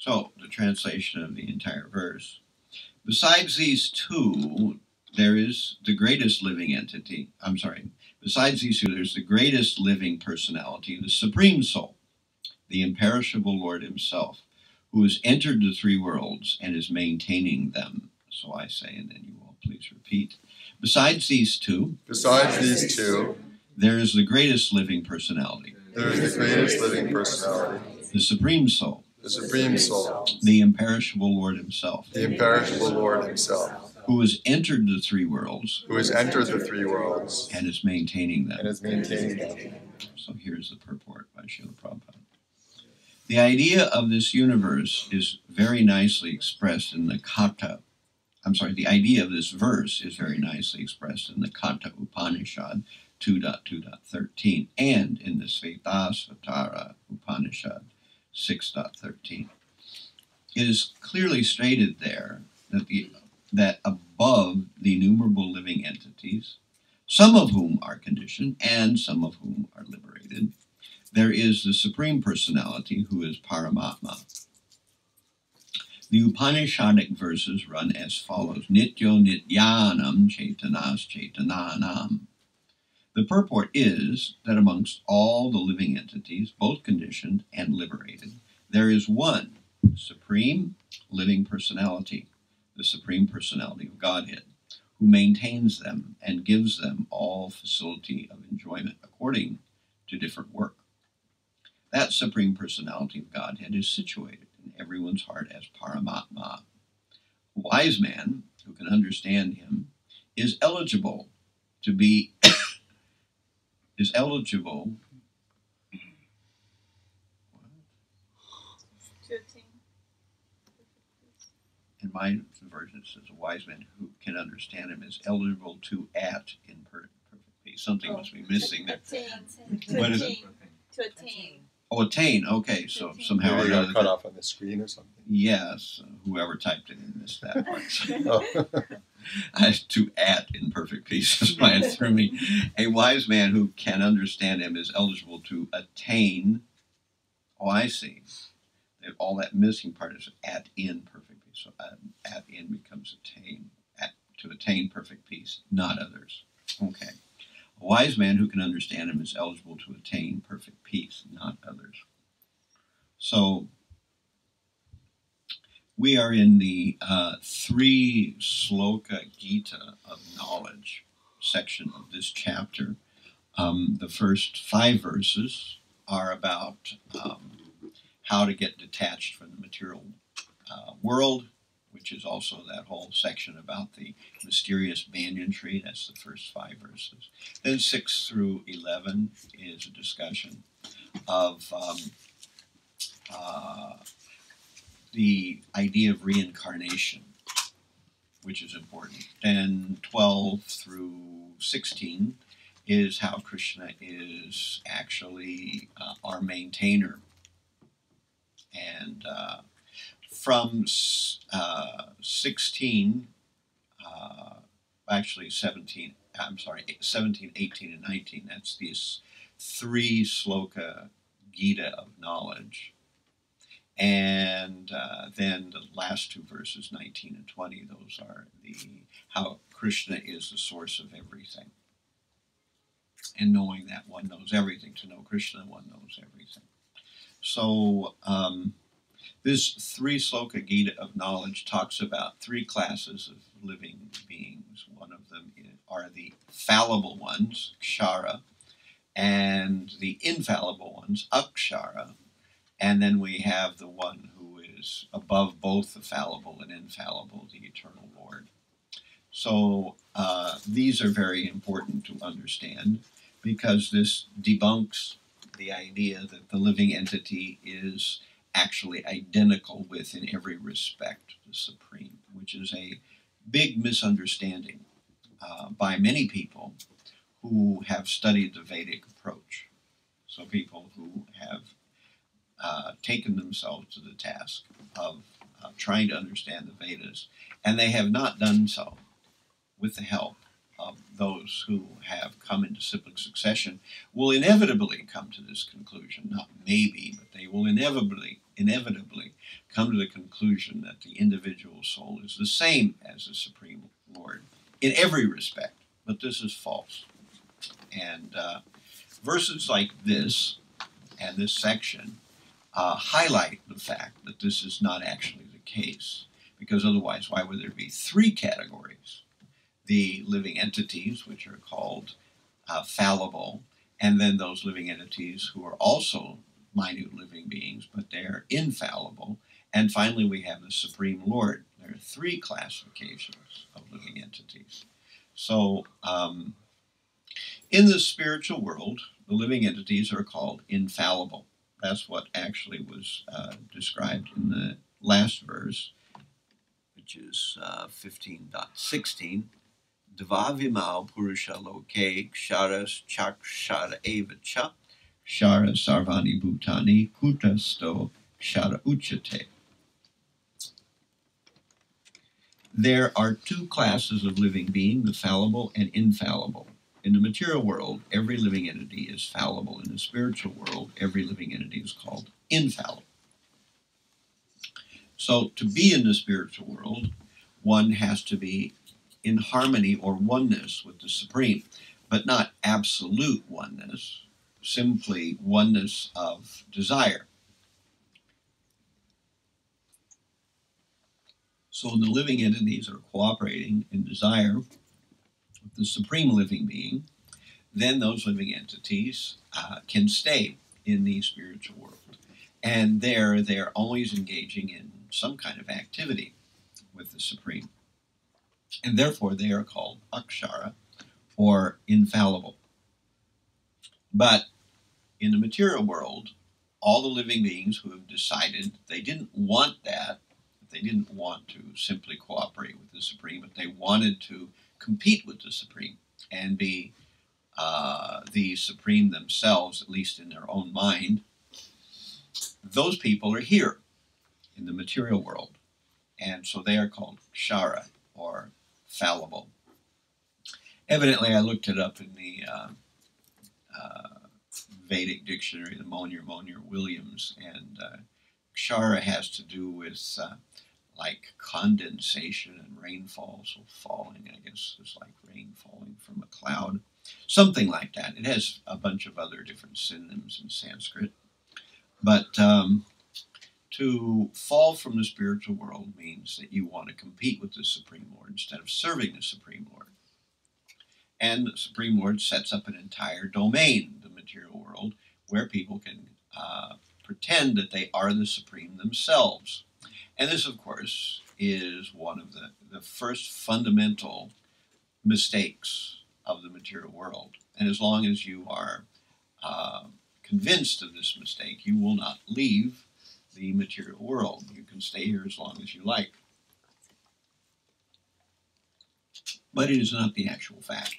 So, the translation of the entire verse. Besides these two, there is the greatest living entity. Besides these two, there's the greatest living personality, the Supreme Soul, the imperishable Lord Himself, who has entered the three worlds and is maintaining them. So I say, and then you all please repeat. Besides these two, there is the greatest living personality. The Supreme Soul. The imperishable Lord Himself. Who has entered the three worlds. And is maintaining them. So here's the purport by Srila Prabhupada. The idea of this universe is very nicely expressed in the Katha. The idea of this verse is very nicely expressed in the Katha Upanishad 2.2.13 and in the Svetasvatara Upanishad 6.13. It is clearly stated there that above the innumerable living entities, some of whom are conditioned and some of whom are liberated, there is the Supreme Personality who is Paramatma. The Upanishadic verses run as follows. Nityo Nityanam Chaitanas Chaitananam. The purport is that amongst all the living entities, both conditioned and liberated, there is one Supreme Living Personality, the Supreme Personality of Godhead, who maintains them and gives them all facility of enjoyment according to different work. That Supreme Personality of Godhead is situated in everyone's heart as Paramatma. A wise man who can understand Him is eligible to be in my version it says a wise man who can understand Him is eligible to in perfect peace. Something must be missing there. What is it? To attain. Oh, attain. Okay, so somehow maybe got cut off on the screen or something. Yes, whoever typed it in missed that part. To in perfect peace is why it threw me. A wise man who can understand Him is eligible to attain. Oh, I see. All that missing part is in perfect peace. So in becomes attain. To attain perfect peace, not others. Okay. A wise man who can understand Him is eligible to attain perfect peace, not others. So, we are in the 3 sloka Gita of knowledge section of this chapter. The first 5 verses are about how to get detached from the material world, which is also that whole section about the mysterious banyan tree. That's the first 5 verses. Then 6 through 11 is a discussion of the idea of reincarnation, which is important. Then 12 through 16 is how Krishna is actually our maintainer. And from 17, 18, and 19, that's these 3 sloka Gita of knowledge. And then the last 2 verses, 19 and 20, those are how Krishna is the source of everything. And knowing that one knows everything. To know Krishna, one knows everything. So this 3 sloka Gita of knowledge talks about 3 classes of living beings. One of them are the fallible ones, kshara, and the infallible ones, akshara. And then we have the one who is above both the fallible and infallible, the eternal Lord. So these are very important to understand because this debunks the idea that the living entity is actually identical with, in every respect, the Supreme, which is a big misunderstanding by many people who have studied the Vedic approach. So people who have taken themselves to the task of trying to understand the Vedas, and they have not done so with the help of those who have come into cyclic succession, will inevitably come to this conclusion. Not maybe, but they will inevitably inevitably come to the conclusion that the individual soul is the same as the Supreme Lord in every respect. But this is false. And verses like this and this section highlight the fact that this is not actually the case. Because otherwise, why would there be three categories? The living entities, which are called fallible, and then those living entities who are also minute living beings, but they're infallible. And finally, we have the Supreme Lord. There are three classifications of living entities. So, in the spiritual world, the living entities are called infallible. That's what actually was described in the last verse, which is 15.16. Dvavimau purusha loke ksharas chakshara evacha shara sarvani bhutani kutasto kshara uchate. There are two classes of living being, the fallible and infallible. In the material world, every living entity is fallible. In the spiritual world, every living entity is called infallible. So to be in the spiritual world, one has to be in harmony or oneness with the Supreme, but not absolute oneness, simply oneness of desire. So when the living entities are cooperating in desire with the Supreme Living Being, then those living entities can stay in the spiritual world. And there they're always engaging in some kind of activity with the Supreme. And therefore they are called akshara, or infallible. But in the material world, all the living beings who have decided they didn't want that, they didn't want to simply cooperate with the Supreme, but they wanted to compete with the Supreme and be the Supreme themselves, at least in their own mind, those people are here in the material world. And so they are called kshara, or fallible. Evidently, I looked it up in the Vedic dictionary, the Monier-Williams, and kshara has to do with like condensation and rainfall, so falling, I guess it's like rain falling from a cloud, something like that. It has a bunch of other different synonyms in Sanskrit. But to fall from the spiritual world means that you want to compete with the Supreme Lord instead of serving the Supreme Lord. And the Supreme Lord sets up an entire domain, the material world, where people can pretend that they are the Supreme themselves. And this, of course, is one of the first fundamental mistakes of the material world. And as long as you are convinced of this mistake, you will not leave the material world. You can stay here as long as you like. But it is not the actual fact.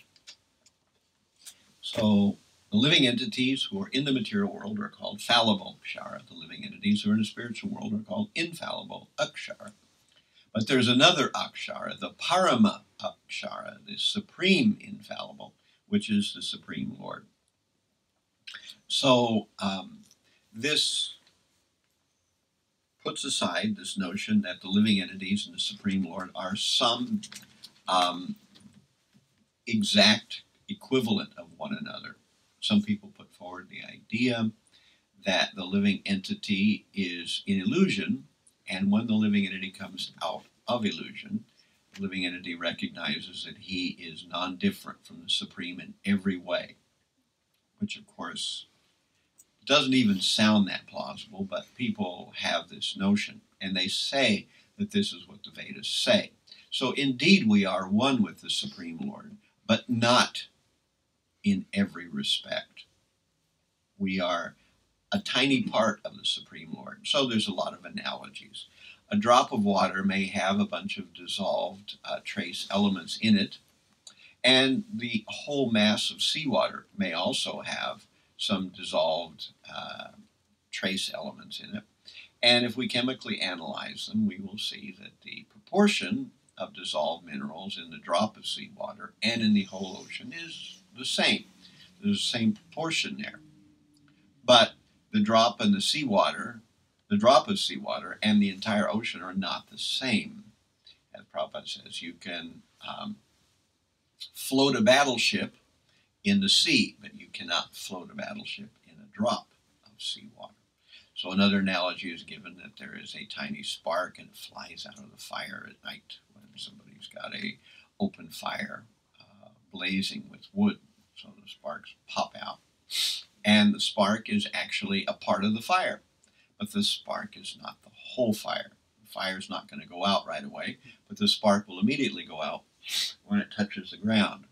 So the living entities who are in the material world are called fallible, kshara. The living entities who are in the spiritual world are called infallible, akshara. But there's another akshara, the parama akshara, the supreme infallible, which is the Supreme Lord. So this puts aside this notion that the living entities and the Supreme Lord are some exact equivalent of one another. Some people put forward the idea that the living entity is in illusion, and when the living entity comes out of illusion, the living entity recognizes that he is non-different from the Supreme in every way, which of course doesn't even sound that plausible, but people have this notion, and they say that this is what the Vedas say. So indeed we are one with the Supreme Lord, but not in every respect. We are a tiny part of the Supreme Lord. So there's a lot of analogies. A drop of water may have a bunch of dissolved trace elements in it, and the whole mass of seawater may also have some dissolved trace elements in it. And if we chemically analyze them, we will see that the proportion of dissolved minerals in the drop of seawater and in the whole ocean is the same. There's the same proportion there. But the drop in the seawater the drop of seawater and the entire ocean are not the same. As Prabhupada says, you can float a battleship in the sea, but you cannot float a battleship in a drop of seawater. So another analogy is given that there is a tiny spark and it flies out of the fire at night when somebody's got a open fire blazing with wood. So the sparks pop out. And the spark is actually a part of the fire, but the spark is not the whole fire. The fire is not going to go out right away, but the spark will immediately go out when it touches the ground.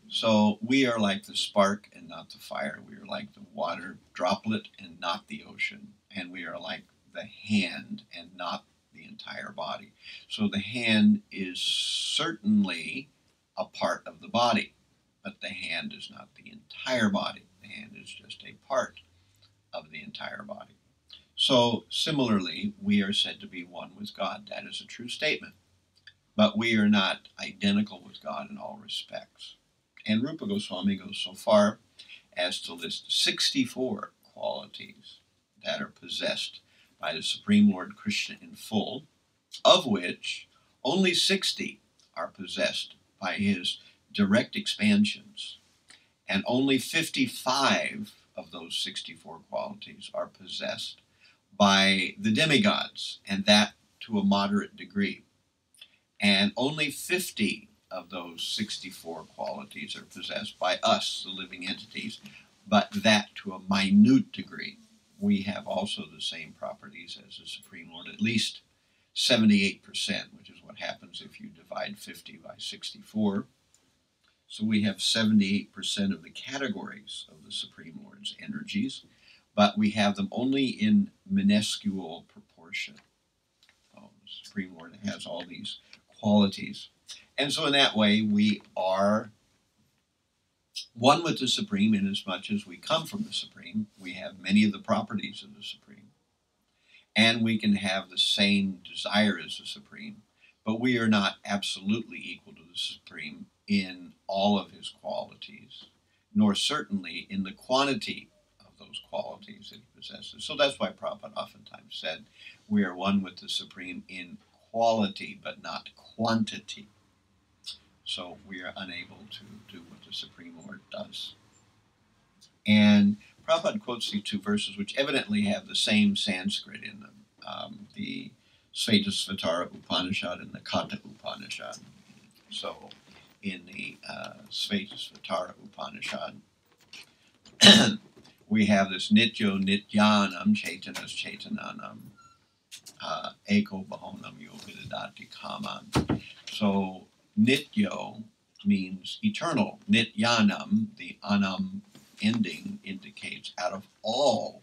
So we are like the spark and not the fire. We are like the water droplet and not the ocean. And we are like the hand and not the entire body. So the hand is certainly a part of the body, but the hand is not the entire body. The hand is just a part of the entire body. So similarly, we are said to be one with God. That is a true statement. But we are not identical with God in all respects. And Rupa Goswami goes so far as to list 64 qualities that are possessed by the Supreme Lord Krishna in full, of which only 60 are possessed by his direct expansions, and only 55 of those 64 qualities are possessed by the demigods, and that to a moderate degree. And only 50 of those 64 qualities are possessed by us, the living entities, but that to a minute degree. We have also the same properties as the Supreme Lord, at least 78%, which is what happens if you divide 50 by 64. So we have 78% of the categories of the Supreme Lord's energies, but we have them only in minuscule proportion. The Supreme Lord has all these qualities. And so in that way, we are one with the Supreme inasmuch as we come from the Supreme. We have many of the properties of the Supreme. And we can have the same desire as the Supreme, but we are not absolutely equal to the Supreme in all of his qualities, nor certainly in the quantity of those qualities that he possesses. So that's why Prabhupada oftentimes said, we are one with the Supreme in quality, but not quantity. So we are unable to do what the Supreme Lord does. And Prabhupada quotes these two verses, which evidently have the same Sanskrit in them, the Svetasvatara Upanishad and the Katha Upanishad. So in the Svetasvatara Upanishad, we have this Nityo Nityanam Chaitanas Chaitananam Eko Bahonam Yovidadati Kaman. So Nityo means eternal. Nityanam, the anam ending, indicates out of all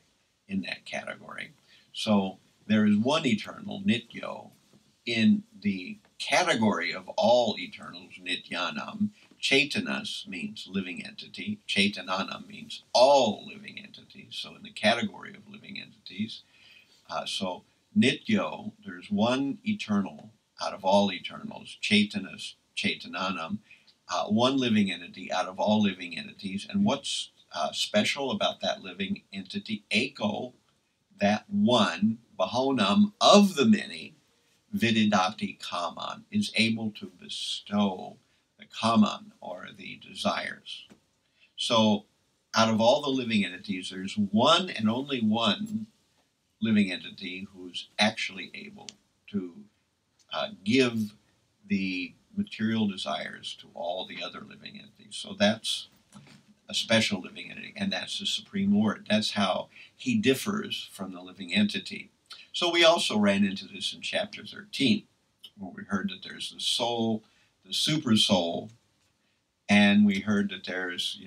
in that category. So there is one eternal, Nityo, in the category of all eternals, Nityanam. Chaitanas means living entity. Chaitananam means all living entities. So in the category of living entities. So Nityo, there's one eternal out of all eternals. Chaitanas, Chaitananam, one living entity out of all living entities. And what's special about that living entity? Eko, that one, Bahonam, of the many, Vididati Kaman, is able to bestow the Kaman, or the desires. So out of all the living entities, there's one and only one living entity who's actually able to give the material desires to all the other living entities. So that's a special living entity, and that's the Supreme Lord. That's how he differs from the living entity. So we also ran into this in chapter 13, where we heard that there's the soul, the super soul, and we heard that there's,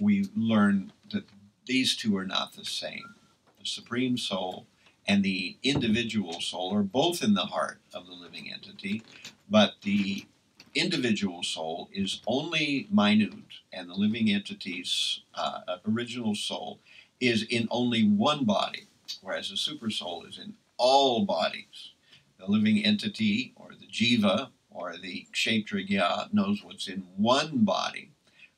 we learned that these two are not the same. The Supreme Soul and the individual soul are both in the heart of the living entity, but the individual soul is only minute, and the living entity's original soul is in only one body, whereas the super soul is in all bodies. The living entity, or the jiva, or the kshetragya, knows what's in one body,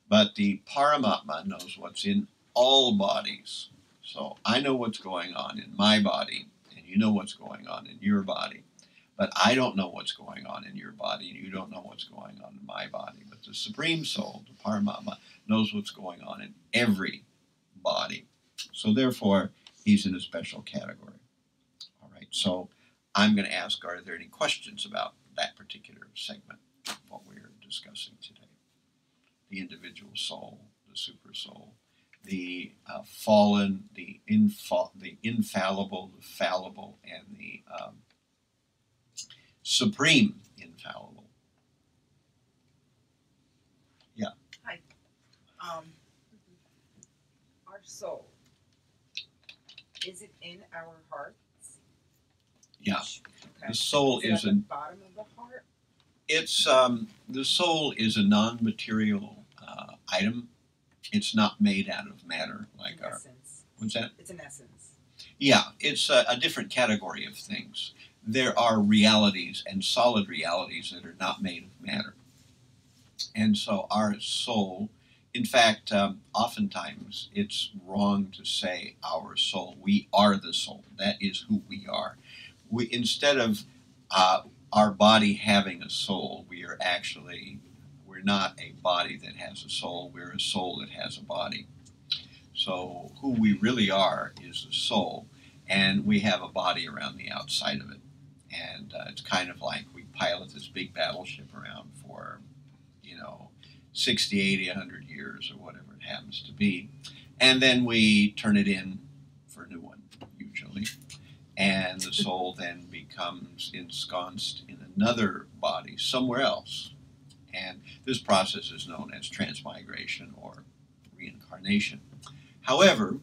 but the paramatma knows what's in all bodies. So I know what's going on in my body, and you know what's going on in your body. But I don't know what's going on in your body, and you don't know what's going on in my body. But the Supreme Soul, the Paramama, knows what's going on in every body. So therefore, he's in a special category. All right, so I'm going to ask, are there any questions about that particular segment of what we're discussing today? The individual soul, the super soul, the fallen, the infallible, the fallible, and the supreme infallible. Yeah. Hi. Our soul, is it in our hearts? Yeah. Okay. The soul is at the bottom of the heart. It's the soul is a non-material item. It's not made out of matter like our. Essence. What's that? It's an essence. Yeah, it's a different category of things. There are realities and solid realities that are not made of matter. And so our soul, in fact, oftentimes it's wrong to say our soul. We are the soul. That is who we are. We, instead of our body having a soul, we're not a body that has a soul. We're a soul that has a body. So who we really are is the soul, and we have a body around the outside of it. And it's kind of like we pilot this big battleship around for, 60, 80, 100 years or whatever it happens to be. And then we turn it in for a new one, usually. And the soul then becomes ensconced in another body somewhere else. And this process is known as transmigration or reincarnation. However,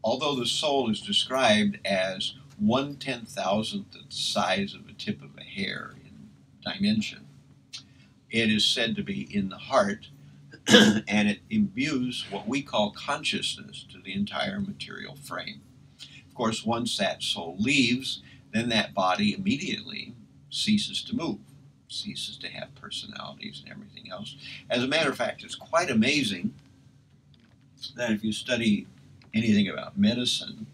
although the soul is described as 1/10,000th the size of a tip of a hair in dimension, it is said to be in the heart, and it imbues what we call consciousness to the entire material frame. Of course, once that soul leaves, then that body immediately ceases to move, ceases to have personalities and everything else. As a matter of fact, it's quite amazing that if you study anything about medicine,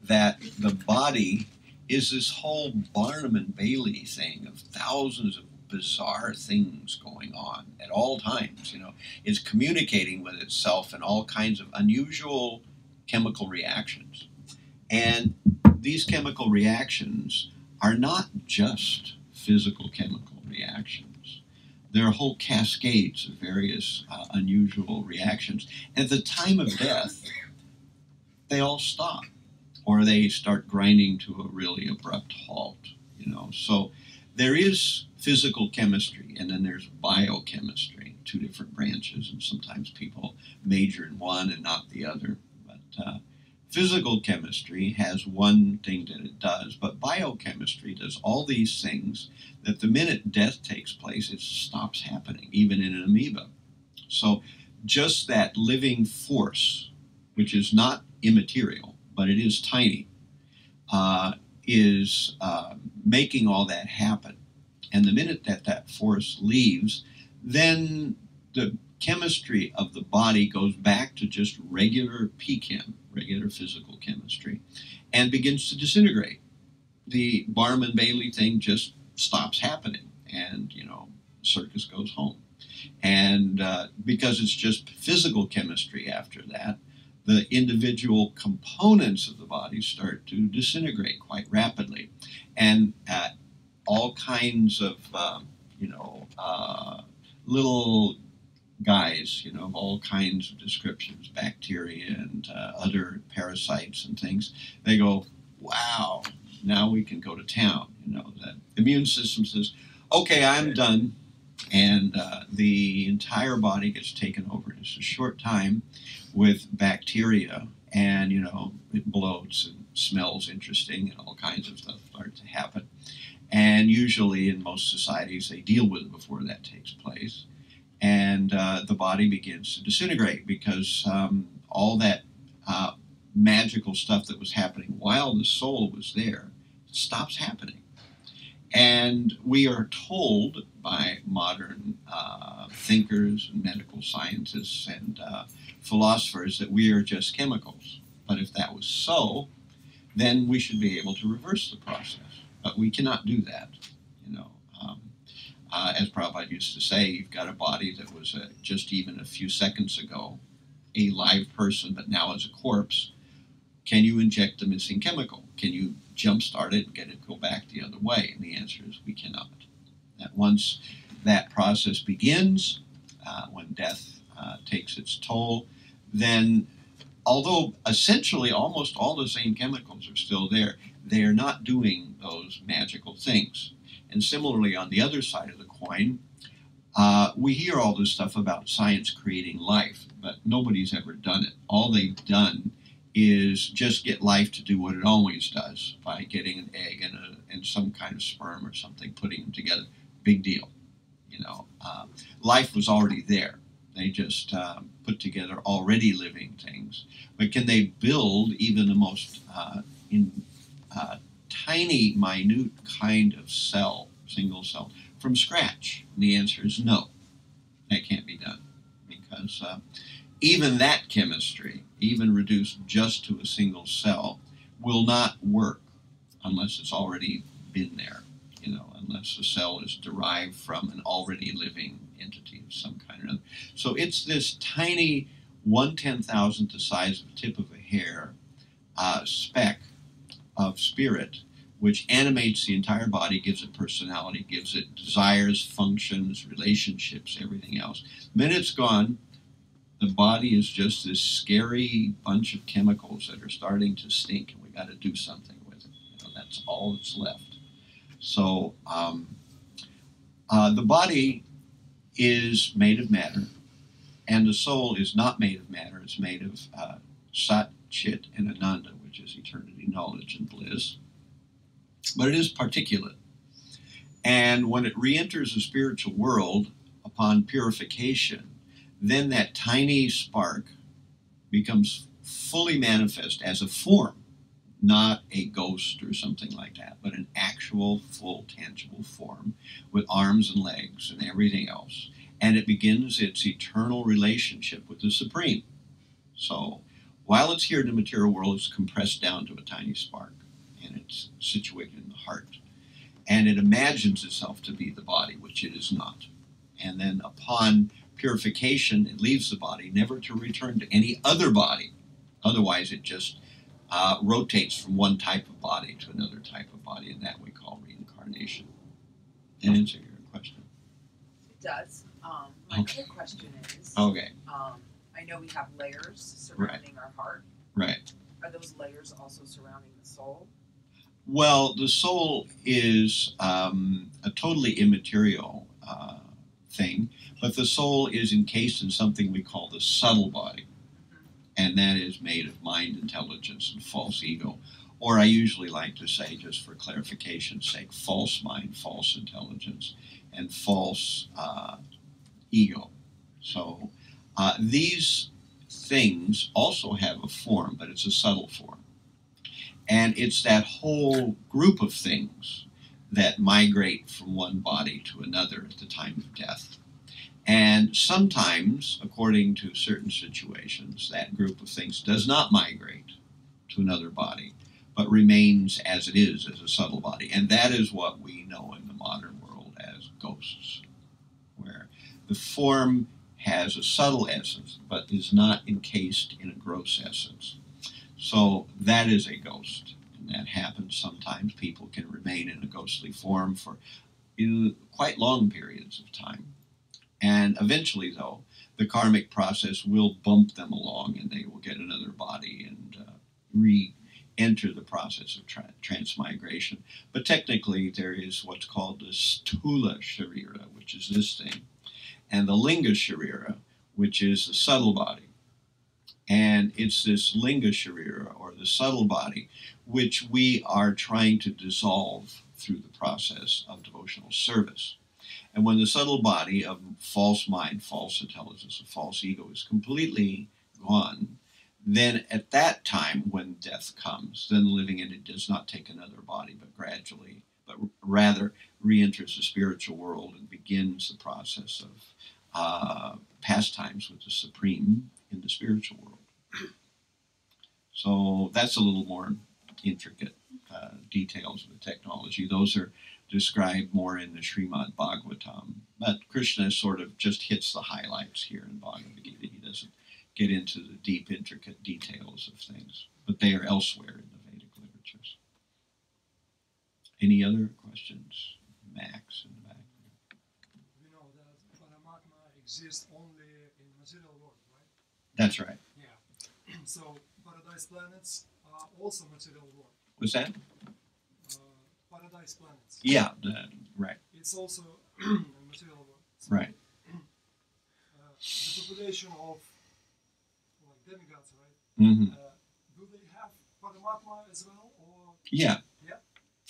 that the body is this whole Barnum and Bailey thing of thousands of bizarre things going on at all times. It's communicating with itself in all kinds of unusual chemical reactions. And these chemical reactions are not just physical chemical reactions. There are whole cascades of various unusual reactions. At the time of death, they all stop, or they start grinding to a really abrupt halt. So there is physical chemistry, and then there's biochemistry, two different branches, and sometimes people major in one and not the other. But physical chemistry has one thing that it does, but biochemistry does all these things that the minute death takes place, it stops happening, even in an amoeba. So just that living force, which is not immaterial, but it is tiny, is making all that happen. And the minute that force leaves, then the chemistry of the body goes back to just regular pchem, regular physical chemistry, and begins to disintegrate. The Barnum and Bailey thing just stops happening, and, the circus goes home. And because it's just physical chemistry after that, the individual components of the body start to disintegrate quite rapidly. And all kinds of, little guys, of all kinds of descriptions, bacteria and other parasites and things, they go, wow, now we can go to town. The immune system says, okay, I'm done. And the entire body gets taken over in just a short time with bacteria, and, it bloats and smells interesting, and all kinds of stuff start to happen. And usually in most societies, they deal with it before that takes place. And the body begins to disintegrate because all that magical stuff that was happening while the soul was there stops happening. And we are told by modern thinkers and medical scientists and philosophers that we are just chemicals. But if that was so, then we should be able to reverse the process. But we cannot do that, you know. As Prabhupada used to say, you've got a body that was just even a few seconds ago a live person, but now is a corpse. Can you inject the missing chemical? Can you jumpstart it and get it to go back the other way? And the answer is we cannot. That once that process begins, when death takes its toll, then although essentially almost all the same chemicals are still there, they are not doing those magical things. And similarly, on the other side of the coin, we hear all this stuff about science creating life, but nobody's ever done it. All they've done is just get life to do what it always does by getting an egg and some kind of sperm or something, putting them together. Big deal. You know, life was already there. They just put together already living things. But can they build even the most tiny, minute kind of cell, single cell, from scratch? And the answer is no. That can't be done. Because even that chemistry, even reduced just to a single cell, will not work unless it's already been there. You know, unless the cell is derived from an already living entity of some kind or other. So it's this tiny 1/10,000th the size of the tip of a hair speck of spirit, which animates the entire body, gives it personality, gives it desires, functions, relationships, everything else. The minute it's gone, the body is just this scary bunch of chemicals that are starting to stink, and we got to do something with it. You know, that's all that's left. So the body is made of matter, and the soul is not made of matter. It's made of Sat, Chit, and Ananda, which is eternity, knowledge, and bliss. But it is particulate. And when it re-enters the spiritual world upon purification, then that tiny spark becomes fully manifest as a form, not a ghost or something like that, but an actual, full, tangible form with arms and legs and everything else. And it begins its eternal relationship with the Supreme. So while it's here in the material world, it's compressed down to a tiny spark, and it's situated in the heart. And it imagines itself to be the body, which it is not. And then upon purification, it leaves the body, never to return to any other body. Otherwise, it just rotates from one type of body to another type of body, and that we call reincarnation. That answer your question? It does. My other question is, okay. I know we have layers surrounding our heart. Right. Are those layers also surrounding the soul? Well, the soul is a totally immaterial thing, but the soul is encased in something we call the subtle body. And that is made of mind, intelligence, and false ego. Or I usually like to say, just for clarification's sake, false mind, false intelligence, and false ego. So these things also have a form, but it's a subtle form. And it's that whole group of things that migrate from one body to another at the time of death. And sometimes, according to certain situations, that group of things does not migrate to another body, but remains as it is, as a subtle body. And that is what we know in the modern world as ghosts, where the form has a subtle essence, but is not encased in a gross essence. So that is a ghost, and that happens sometimes. People can remain in a ghostly form for quite long periods of time. And eventually, though, the karmic process will bump them along, and they will get another body and re-enter the process of transmigration. But technically, there is what's called the Sthula Sharira, which is this thing, and the Linga Sharira, which is the subtle body. And it's this Linga Sharira, or the subtle body, which we are trying to dissolve through the process of devotional service. And when the subtle body of false mind, false intelligence, and false ego is completely gone, then at that time when death comes, then the living entity does not take another body, but gradually, but rather re-enters the spiritual world and begins the process of pastimes with the Supreme in the spiritual world. So that's a little more intricate details of the technology. Those are described more in the Srimad Bhagavatam. But Krishna sort of just hits the highlights here in Bhagavad-gita. He doesn't get into the deep, intricate details of things. But they are elsewhere in the Vedic literatures. Any other questions? Max in the back. We know that Paramatma exists only in material world, right? That's right. Yeah. So paradise planets are also material world. What's that? Paradise planets. Yeah, right. It's also a material world. So, Right. The population of like demigods, right? Mm-hmm. Do they have Paramatma as well, or? Yeah. Yeah.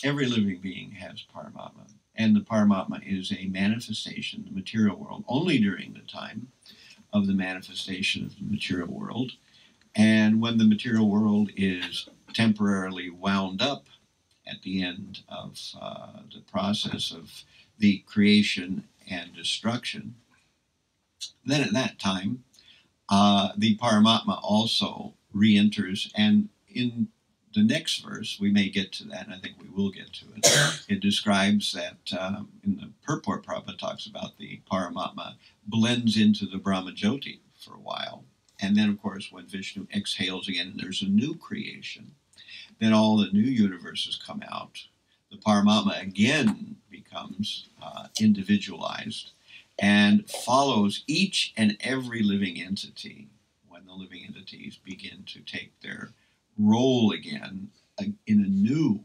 Every living being has Paramatma. And the Paramatma is a manifestation of the material world only during the time of the manifestation of the material world. And when the material world is temporarily wound up at the end of the process of the creation and destruction, then at that time, the Paramatma also re-enters, and in the next verse, we may get to that, and I think we will get to it. It describes that in the purport, Prabhupada talks about the Paramatma blends into the Brahmajyoti for a while. And then, of course, when Vishnu exhales again and there's a new creation, then all the new universes come out. The Paramatma again becomes individualized and follows each and every living entity when the living entities begin to take their role again in a new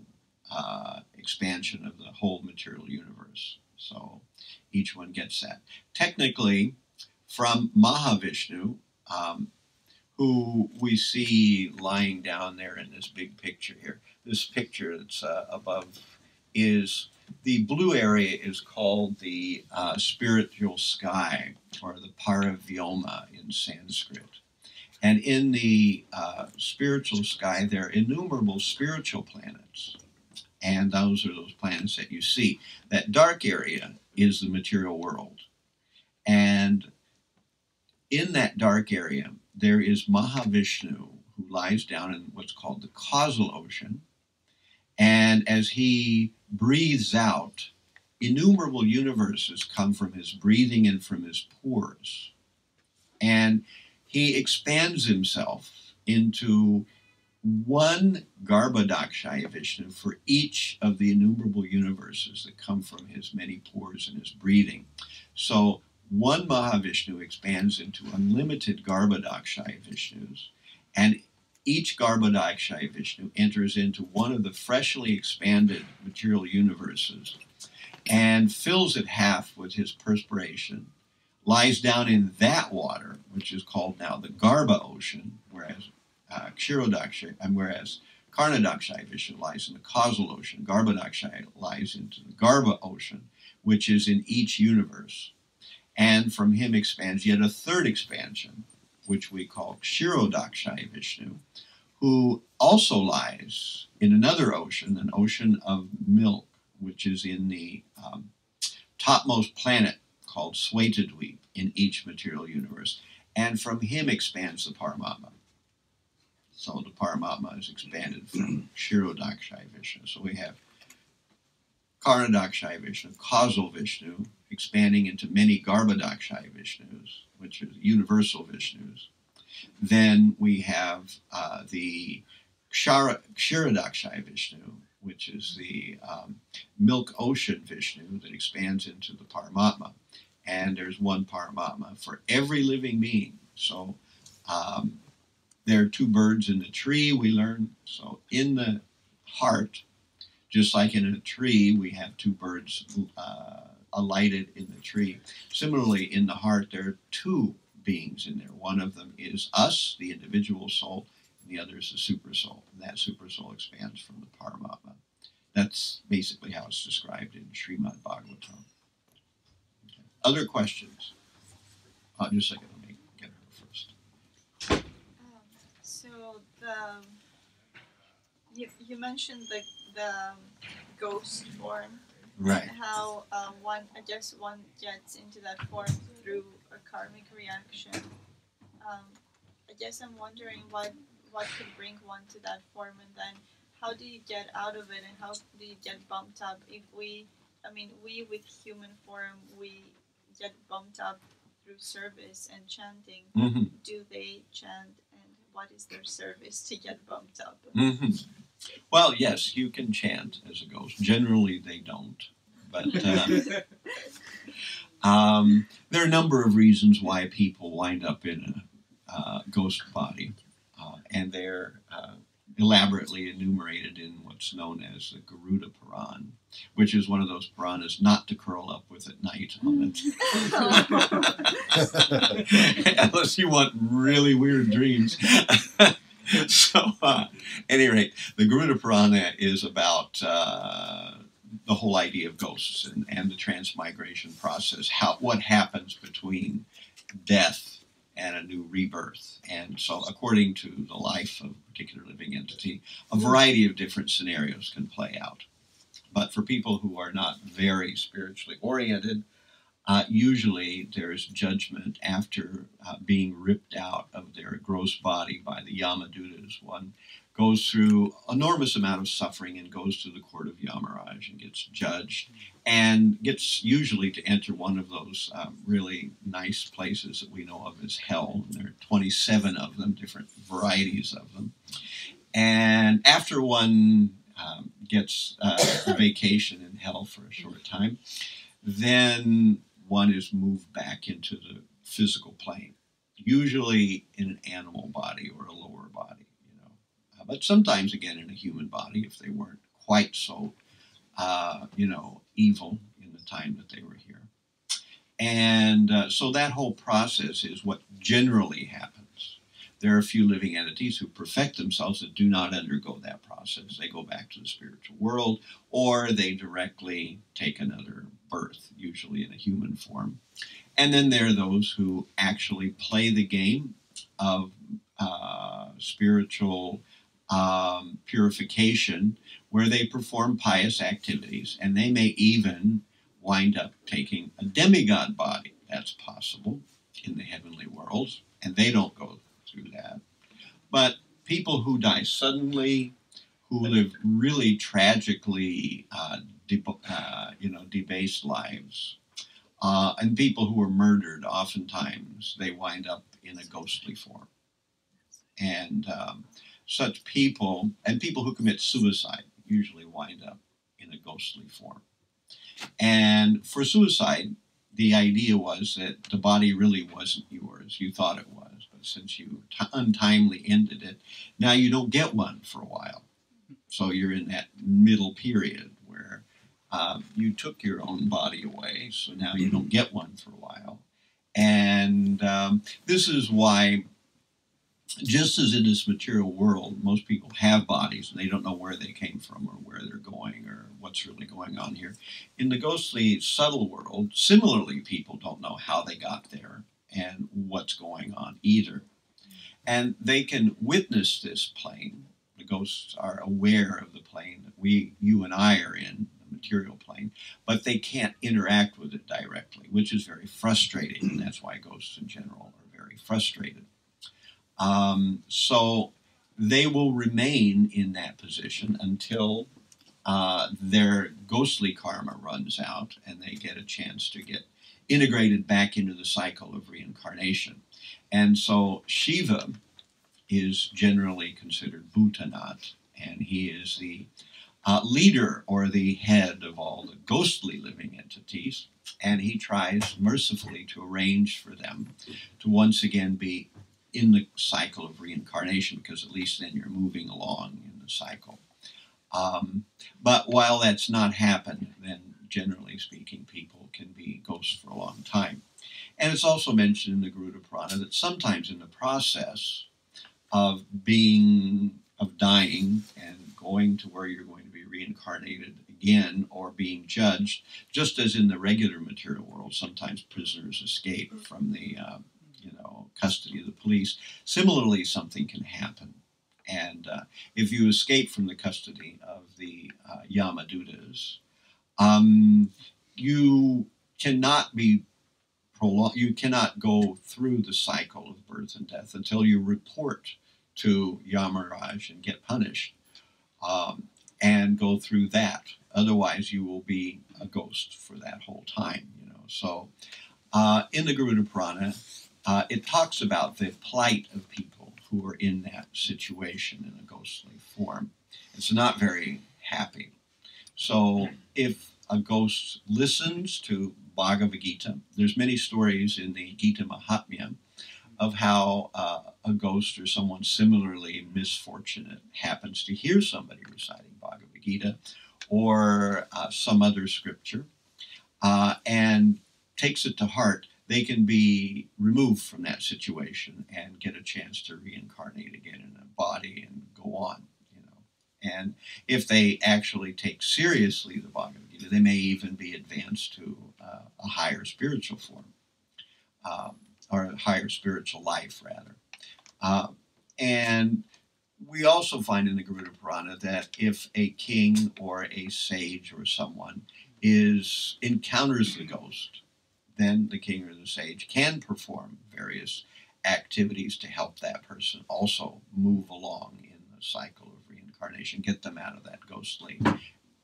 expansion of the whole material universe. So each one gets that. Technically, from Mahavishnu, who we see lying down there in this big picture here. This picture that's above is, the blue area is called the spiritual sky, or the Paravyoma in Sanskrit. And in the spiritual sky, there are innumerable spiritual planets. And those are those planets that you see. That dark area is the material world. And in that dark area, there is Mahavishnu, who lies down in what's called the causal ocean. And as he breathes out, innumerable universes come from his breathing and from his pores. And he expands himself into one Garbhodakshaya Vishnu for each of the innumerable universes that come from his many pores and his breathing. So one Mahavishnu expands into unlimited Garbhodakshaya Vishnus, and each Garbhodakshaya Vishnu enters into one of the freshly expanded material universes and fills it half with his perspiration, lies down in that water, which is called now the Garbha ocean, whereas Karnadakshaya Vishnu lies in the causal ocean. Garbhodakshaya lies into the Garbha ocean, which is in each universe. And from him expands yet a third expansion, which we call Kshirodakshaya Vishnu, who also lies in another ocean, an ocean of milk, which is in the topmost planet called Svetadweep in each material universe. And from him expands the Paramatma. So the Paramatma is expanded from Kshirodakshaya Vishnu. So we have Karnadakshaya Vishnu, causal Vishnu, expanding into many Garbhodakshaya Vishnus, which are universal Vishnus. Then we have the Kshirodakshaya Vishnu, which is the milk ocean Vishnu that expands into the Paramatma. And there's one Paramatma for every living being. So there are two birds in the tree, we learn. So in the heart, just like in a tree, we have two birds alighted in the tree. Similarly, in the heart, there are two beings in there. One of them is us, the individual soul, and the other is the super soul. And that super soul expands from the Paramatma. That's basically how it's described in Srimad Bhagavatam. Okay. Other questions? Just a second, let me get her first. So you mentioned the ghost form, right? And how one gets into that form through a karmic reaction. I guess I'm wondering what could bring one to that form, and then how do you get out of it, and how do you get bumped up? If we with human form, we get bumped up through service and chanting. Mm-hmm. Do they chant, and what is their service to get bumped up? Mm-hmm. Well, yes, you can chant as a ghost. Generally, they don't. But there are a number of reasons why people wind up in a ghost body, and they're elaborately enumerated in what's known as the Garuda Puran, which is one of those Puranas not to curl up with at night on it. Unless you want really weird dreams. So, at any rate, the Garuda Purana is about the whole idea of ghosts and the transmigration process, what happens between death and a new rebirth. And so, according to the life of a particular living entity, a variety of different scenarios can play out. But for people who are not very spiritually oriented, usually there's judgment after being ripped out of their gross body by the Yamadutas. One goes through enormous amount of suffering and goes to the court of Yamaraj and gets judged and gets usually to enter one of those really nice places that we know of as hell. And there are 27 of them, different varieties of them. And after one gets a vacation in hell for a short time, then one is moved back into the physical plane, usually in an animal body or a lower body, but sometimes again in a human body if they weren't quite so, evil in the time that they were here. And so that whole process is what generally happens. There are a few living entities who perfect themselves that do not undergo that process. They go back to the spiritual world, or they directly take another birth, usually in a human form. And then there are those who actually play the game of spiritual purification, where they perform pious activities, and they may even wind up taking a demigod body. That's possible in the heavenly worlds, and they don't go through that. But people who die suddenly, who live really tragically debased lives, and people who are murdered, oftentimes they wind up in a ghostly form. And such people, and people who commit suicide, usually wind up in a ghostly form. And for suicide, the idea was that the body really wasn't yours. You thought it was, but since you untimely ended it, now you don't get one for a while. So you're in that middle period where you took your own body away, so now you don't get one for a while. And this is why, just as in this material world, most people have bodies and they don't know where they came from or where they're going or what's really going on here. In the ghostly, subtle world, similarly, people don't know how they got there and what's going on either. And they can witness this plane. The ghosts are aware of the plane that you and I are in, the material plane, but they can't interact with it directly, which is very frustrating, and that's why ghosts in general are very frustrated. So they will remain in that position until their ghostly karma runs out and they get a chance to get integrated back into the cycle of reincarnation. And so Shiva is generally considered Bhutanath, and he is the leader or the head of all the ghostly living entities, and he tries mercifully to arrange for them to once again be in the cycle of reincarnation, because at least then you're moving along in the cycle. But while that's not happened, then generally speaking, people can be ghosts for a long time. And it's also mentioned in the Garuda Purana that sometimes in the process of dying and going to where you're going to be reincarnated again or being judged, just as in the regular material world, sometimes prisoners escape from the custody of the police. Similarly, something can happen. And if you escape from the custody of the Yamadutas, you cannot be prolonged. You cannot go through the cycle of birth and death until you report to Yamaraj and get punished, and go through that. Otherwise, you will be a ghost for that whole time. So in the Garuda Purana, it talks about the plight of people who are in that situation in a ghostly form. It's not very happy. So if a ghost listens to Bhagavad-gita, there's many stories in the Gita Mahatmya of how a ghost or someone similarly misfortunate happens to hear somebody reciting Bhagavad-gita or some other scripture, and takes it to heart. They can be removed from that situation and get a chance to reincarnate again in a body and go on. And if they actually take seriously the Bhagavad Gita, they may even be advanced to a higher spiritual form, or a higher spiritual life, rather. And we also find in the Garuda Purana that if a king or a sage or someone encounters the ghost, then the king or the sage can perform various activities to help that person also move along in the cycle of reincarnation, get them out of that ghostly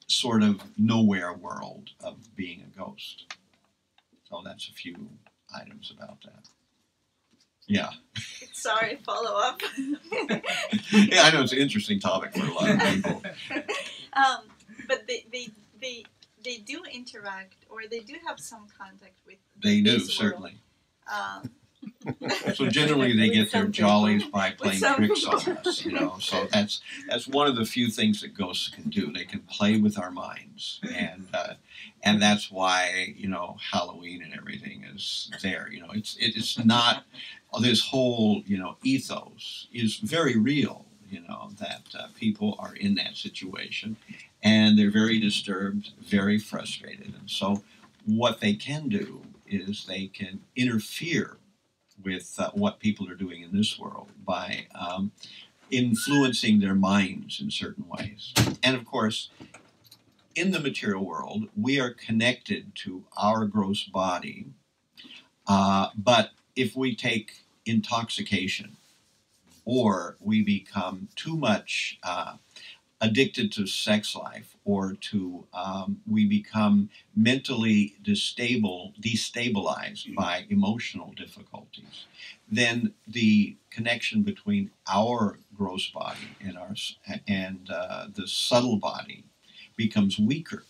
sort of nowhere world of being a ghost. So that's a few items about that. Yeah. Sorry, follow up. Yeah, I know it's an interesting topic for a lot of people. But they do interact, or they do have some contact with. They do, this certainly. world. So generally they get their some jollies by With playing some tricks on people. us, So that's one of the few things that ghosts can do. They can play with our minds, and that's why Halloween and everything is there. It's not this whole ethos is very real. That people are in that situation, and they're very disturbed, very frustrated, and so what they can do is they can interfere with what people are doing in this world by influencing their minds in certain ways. And of course, in the material world, we are connected to our gross body, but if we take intoxication, or we become too much addicted to sex life, or we become mentally destabilized by emotional difficulties, then the connection between our gross body and the subtle body becomes weaker.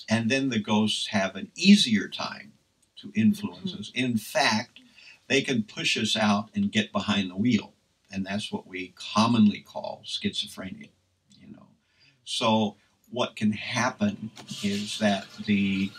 And then the ghosts have an easier time to influence us. In fact, they can push us out and get behind the wheel. And that's what we commonly call schizophrenia. So what can happen is that the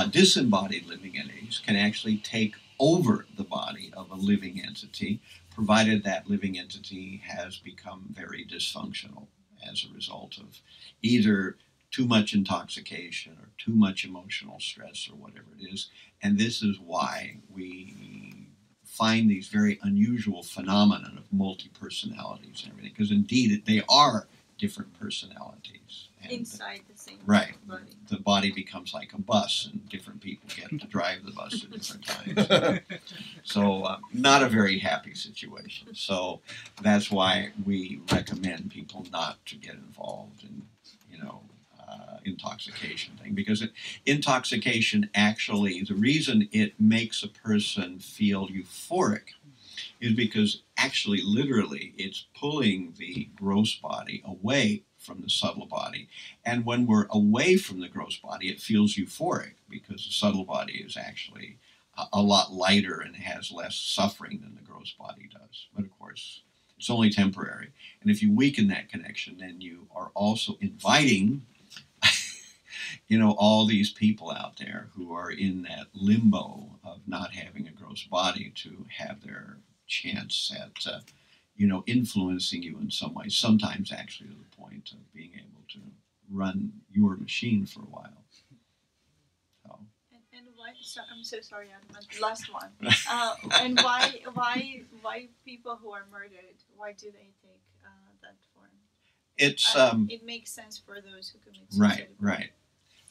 disembodied living entities can actually take over the body of a living entity, provided that living entity has become very dysfunctional as a result of either too much intoxication or too much emotional stress or whatever it is. And this is why we find these very unusual phenomena of multi-personalities and everything, because indeed they are different personalities. And Inside the same right. body. The body becomes like a bus, and different people get to drive the bus at different times. So not a very happy situation. So that's why we recommend people not to get involved in, intoxication thing. Because intoxication actually, the reason it makes a person feel euphoric is because actually, literally, it's pulling the gross body away from the subtle body. And when we're away from the gross body, it feels euphoric because the subtle body is actually a lot lighter and has less suffering than the gross body does. But of course, it's only temporary. And if you weaken that connection, then you are also inviting all these people out there who are in that limbo of not having a gross body to have their chance at, influencing you in some way, sometimes actually to the point of being able to run your machine for a while. So. And why? So, I'm so sorry, Adam. Last one. And why people who are murdered? Why do they take that form? It's it makes sense for those who commit suicide. Right.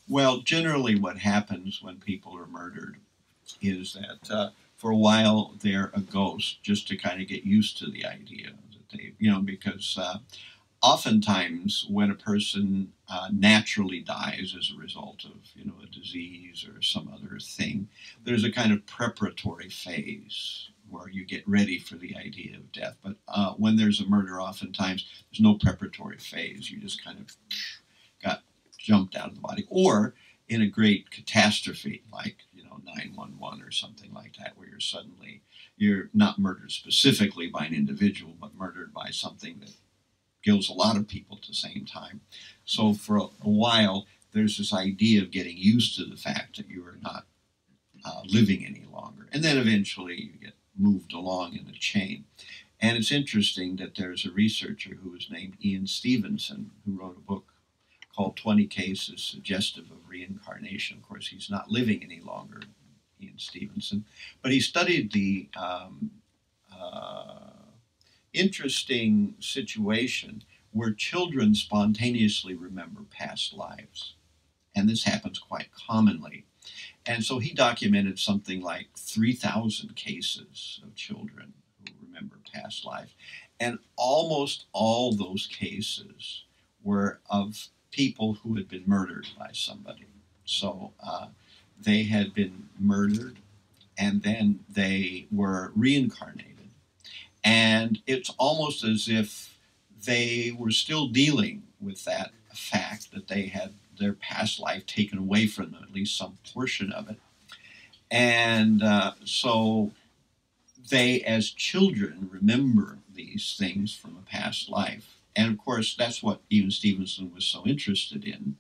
Well, generally, what happens when people are murdered is that for a while they're a ghost, just to kind of get used to the idea that because oftentimes when a person naturally dies as a result of, a disease or some other thing, there's a kind of preparatory phase where you get ready for the idea of death. But when there's a murder, oftentimes there's no preparatory phase. You just kind of got jumped out of the body. Or in a great catastrophe, like, 911 or something like that, where you're not murdered specifically by an individual, but murdered by something that kills a lot of people at the same time. So for a while, there's this idea of getting used to the fact that you are not living any longer. And then eventually you get moved along in the chain. And it's interesting that there's a researcher who was named Ian Stevenson who wrote a book called 20 Cases Suggestive of Reincarnation. Of course, he's not living any longer, Ian Stevenson, but he studied the interesting situation where children spontaneously remember past lives. And this happens quite commonly. And so he documented something like 3,000 cases of children who remember past life. And almost all those cases were of people who had been murdered by somebody. So they had been murdered and then they were reincarnated. And it's almost as if they were still dealing with that fact that they had their past life taken away from them, at least some portion of it. And so they, as children, remember these things from a past life. And of course, that's what even Stevenson was so interested in,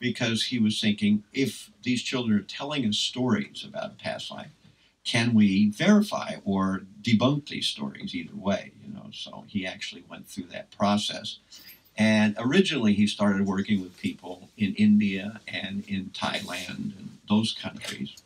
because he was thinking, if these children are telling us stories about a past life, can we verify or debunk these stories either way? So he actually went through that process. And originally he started working with people in India and in Thailand and those countries.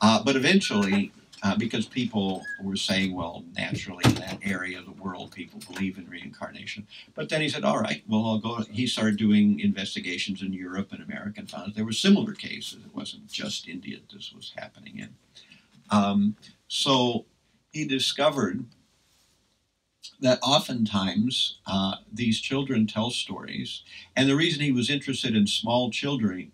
But eventually, because people were saying, well, naturally in that area of the world, people believe in reincarnation. But then he said, all right, well, I'll go. He started doing investigations in Europe and America and found that there were similar cases. It wasn't just India that this was happening in. So he discovered that oftentimes these children tell stories, and the reason he was interested in small children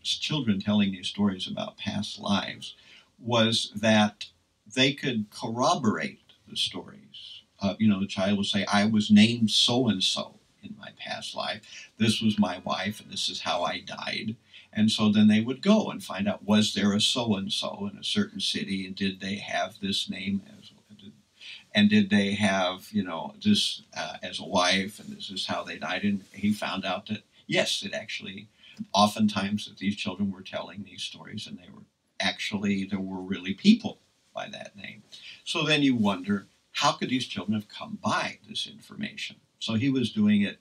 telling these stories about past lives was that they could corroborate the stories. The child would say, I was named so-and-so in my past life. This was my wife, and this is how I died. And so then they would go and find out, was there a so-and-so in a certain city, and did they have this name and did they have, this as a wife, and this is how they died? And he found out that, yes, it actually, oftentimes that these children were telling these stories, and there were really people by that name. So then you wonder, how could these children have come by this information? So he was doing it,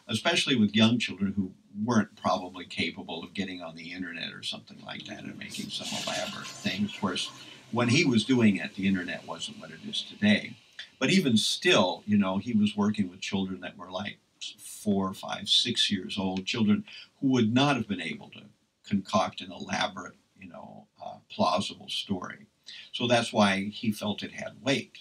especially with young children who weren't probably capable of getting on the internet or something like that and making some elaborate things. Of course, when he was doing it, the internet wasn't what it is today. But even still, he was working with children that were like 4, 5, 6 years old, children who would not have been able to concoct an elaborate, plausible story. So that's why he felt it had weight.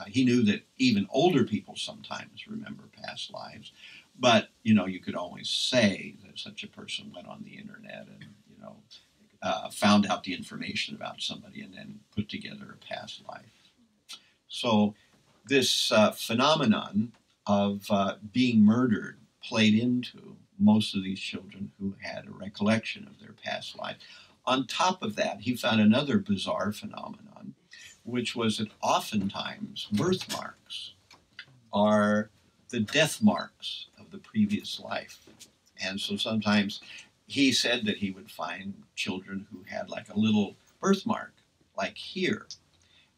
He knew that even older people sometimes remember past lives, but you could always say that such a person went on the internet and found out the information about somebody and then put together a past life. So this phenomenon of being murdered played into most of these children who had a recollection of their past life. On top of that, he found another bizarre phenomenon, which was that oftentimes birthmarks are the death marks of the previous life. And so sometimes he said that he would find children who had like a little birthmark, like here.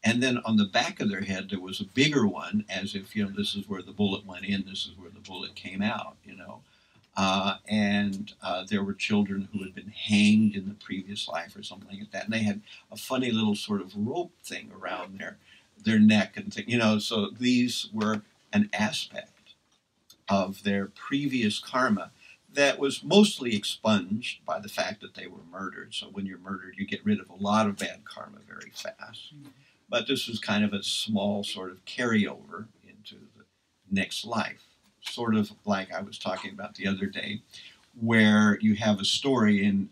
And then on the back of their head, there was a bigger one, as if, this is where the bullet went in, this is where the bullet came out, And there were children who had been hanged in the previous life or something like that. And they had a funny little sort of rope thing around their neck and thing, So these were an aspect of their previous karma that was mostly expunged by the fact that they were murdered. So when you're murdered, you get rid of a lot of bad karma very fast. But this was kind of a small sort of carryover into next life. Sort of like I was talking about the other day, where you have a story and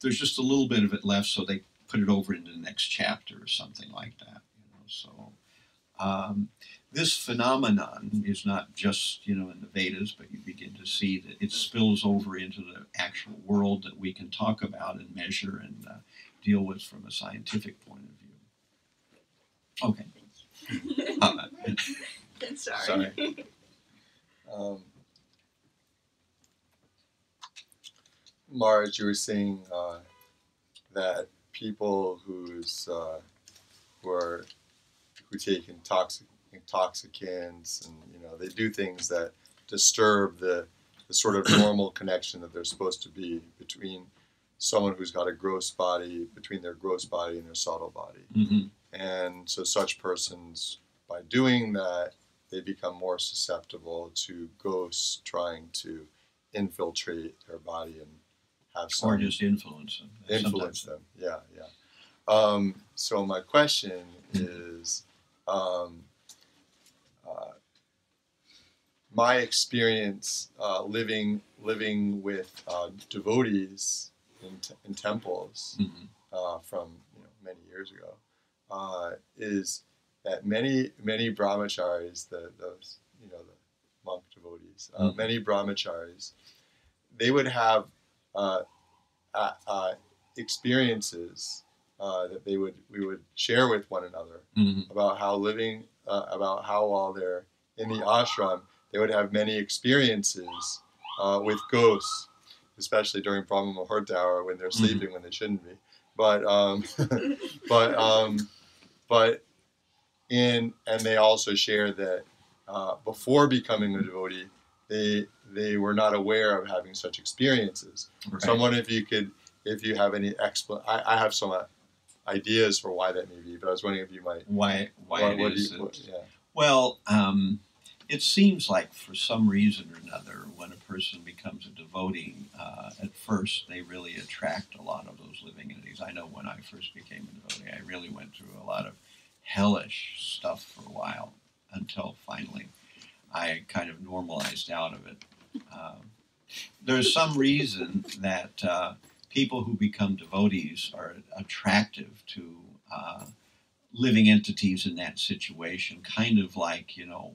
there's just a little bit of it left, so they put it over into the next chapter or something like that. So this phenomenon is not just in the Vedas, but you begin to see that it spills over into the actual world that we can talk about and measure and deal with from a scientific point of view. Okay. Sorry. Marge, you were saying that people who take intoxicants and they do things that disturb the sort of normal connection that there's supposed to be between someone who's got a gross body, between their gross body and their subtle body. Mm-hmm. And so such persons, by doing that, they become more susceptible to ghosts trying to infiltrate their body and have some... Or just influence them. Influence them, yeah. So my question is, my experience living with devotees in temples from many years ago is that many brahmacharis, the monk devotees, many brahmacharis, they would have experiences that we would share with one another about how while they're in the ashram, they would have many experiences with ghosts, especially during Brahma Muhurta hour when they're sleeping when they shouldn't be. And they also share that before becoming a devotee, they were not aware of having such experiences. Right. So I wonder if you have any I have some ideas for why that may be, but I was wondering if you might. Why it is. Well, it seems like for some reason or another, when a person becomes a devotee, at first they really attract a lot of those living entities. I know when I first became a devotee, I really went through a lot of hellish stuff for a while until finally I kind of normalized out of it. There's some reason that people who become devotees are attractive to living entities in that situation, kind of like,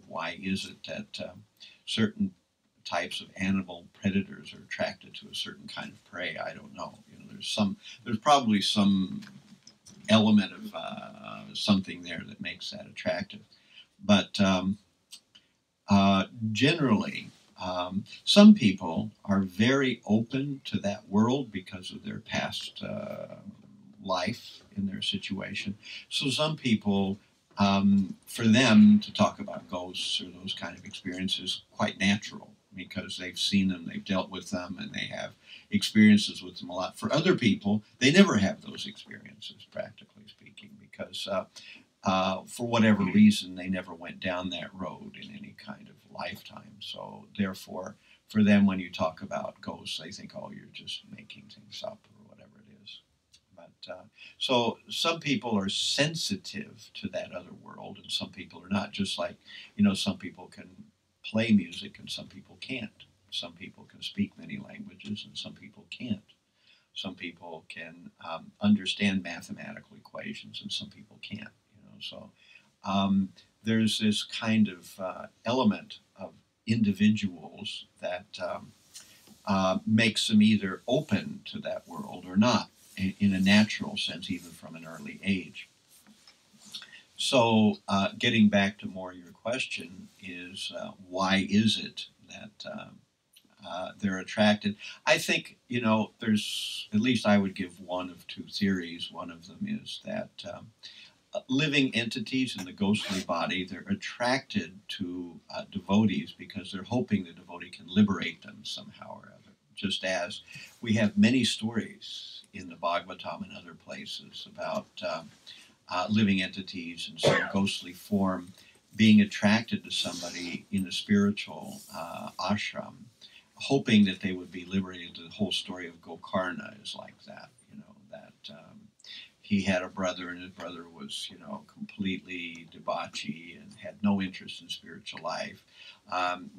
why is it that certain types of animal predators are attracted to a certain kind of prey? I don't know. There's probably some element of something there that makes that attractive. But generally, some people are very open to that world because of their past life in their situation. So some people, for them to talk about ghosts or those kind of experiences, quite natural because they've seen them, they've dealt with them, and they have experiences with them a lot. For other people, they never have those experiences, practically speaking, because for whatever reason, they never went down that road in any kind of lifetime. So therefore, for them, when you talk about ghosts, they think, oh, you're just making things up or whatever it is. But so some people are sensitive to that other world, and some people are not. Just like, some people can play music and some people can't. Some people can speak many languages and some people can't. Some people can understand mathematical equations and some people can't. So there's this kind of element of individuals that makes them either open to that world or not, in a natural sense, even from an early age. So getting back to more your question is, why is it that they're attracted? I think, there's, at least I would give one of two theories. One of them is that living entities in the ghostly body, they're attracted to devotees because they're hoping the devotee can liberate them somehow or other. Just as we have many stories in the Bhagavatam and other places about living entities in some ghostly form being attracted to somebody in a spiritual ashram, hoping that they would be liberated. The whole story of Gokarna is like that, that he had a brother, and his brother was, completely debauchy and had no interest in spiritual life.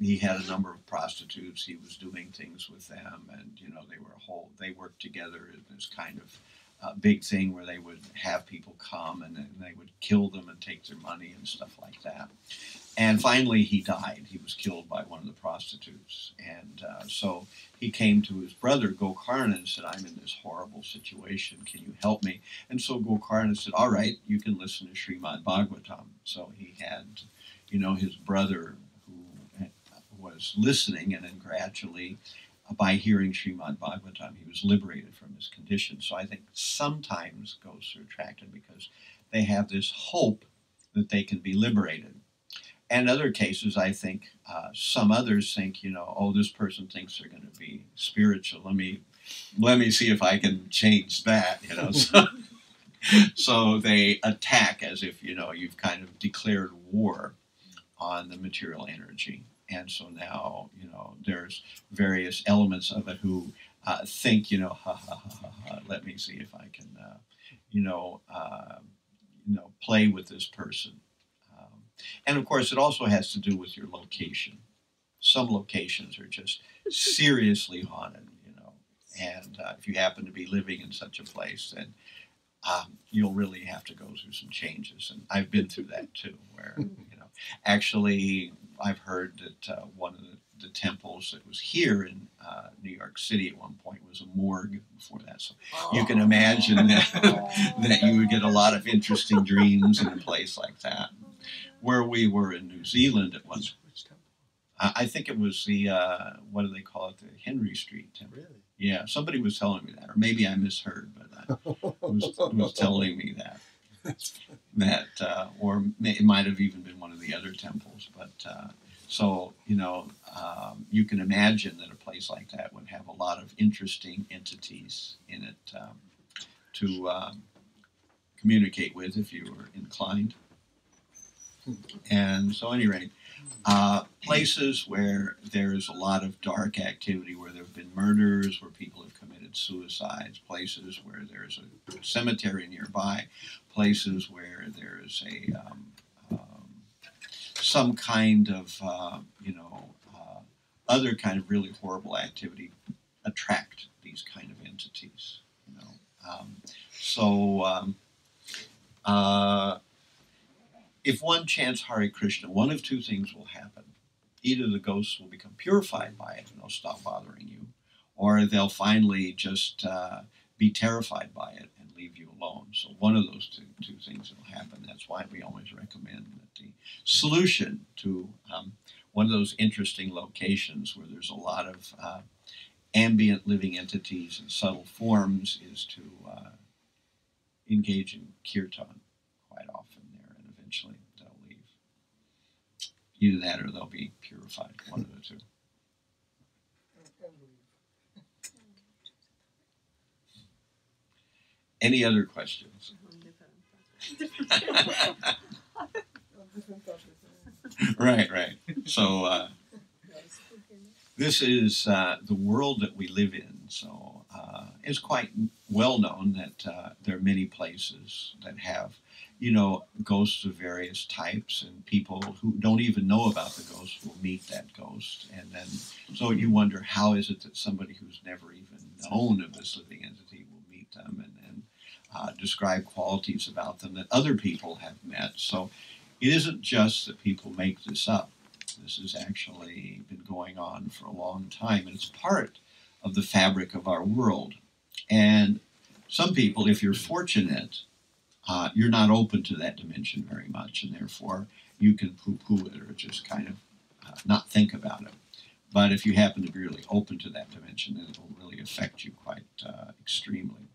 He had a number of prostitutes. He was doing things with them, and they worked together in this kind of big thing where they would have people come and then they would kill them and take their money and stuff like that. And finally, he died. He was killed by one of the prostitutes. And so he came to his brother, Gokarna, and said, I'm in this horrible situation. Can you help me? And so Gokarna said, all right, you can listen to Srimad Bhagavatam. So he had, his brother who was listening, and then gradually, by hearing Srimad Bhagavatam, he was liberated from his condition. So I think sometimes ghosts are attracted because they have this hope that they can be liberated. And other cases, I think some others think, oh, this person thinks they're going to be spiritual. Let me see if I can change that. So they attack as if you've kind of declared war on the material energy. And so now there's various elements of it who think let me see if I can play with this person. And of course, it also has to do with your location. Some locations are just seriously haunted, and if you happen to be living in such a place, then you'll really have to go through some changes. And I've been through that too, where, actually, I've heard that one of the temples that was here in New York City at one point was a morgue before that. So you can imagine that you would get a lot of interesting dreams in a place like that. Where we were in New Zealand at once. I think it was the, what do they call it, the Henry Street Temple. Really? Yeah, somebody was telling me that, or maybe I misheard, but was telling me that, or it might have even been one of the other temples. But so, you can imagine that a place like that would have a lot of interesting entities in it to communicate with if you were inclined. And so, at any rate, places where there's a lot of dark activity, where there have been murders, where people have committed suicides, places where there's a cemetery nearby, places where there's some kind of, other kind of really horrible activity, attract these kind of entities. If one chants Hare Krishna, one of two things will happen. Either the ghosts will become purified by it and they'll stop bothering you, or they'll finally just be terrified by it and leave you alone. So one of those two things will happen. That's why we always recommend that the solution to one of those interesting locations where there's a lot of ambient living entities and subtle forms is to engage in Kirtan quite often. Eventually they'll leave. Either that or they'll be purified, one of the two. Any other questions? Right. So this is the world that we live in. So it's quite well known that there are many places that have ghosts of various types, and people who don't even know about the ghost will meet that ghost. And then, so you wonder, how is it that somebody who's never even known of this living entity will meet them and describe qualities about them that other people have met? So it isn't just that people make this up. This has actually been going on for a long time, and it's part of the fabric of our world. And some people, if you're fortunate, you're not open to that dimension very much, and therefore you can poo-poo it or just kind of not think about it. But if you happen to be really open to that dimension, then it will really affect you quite extremely.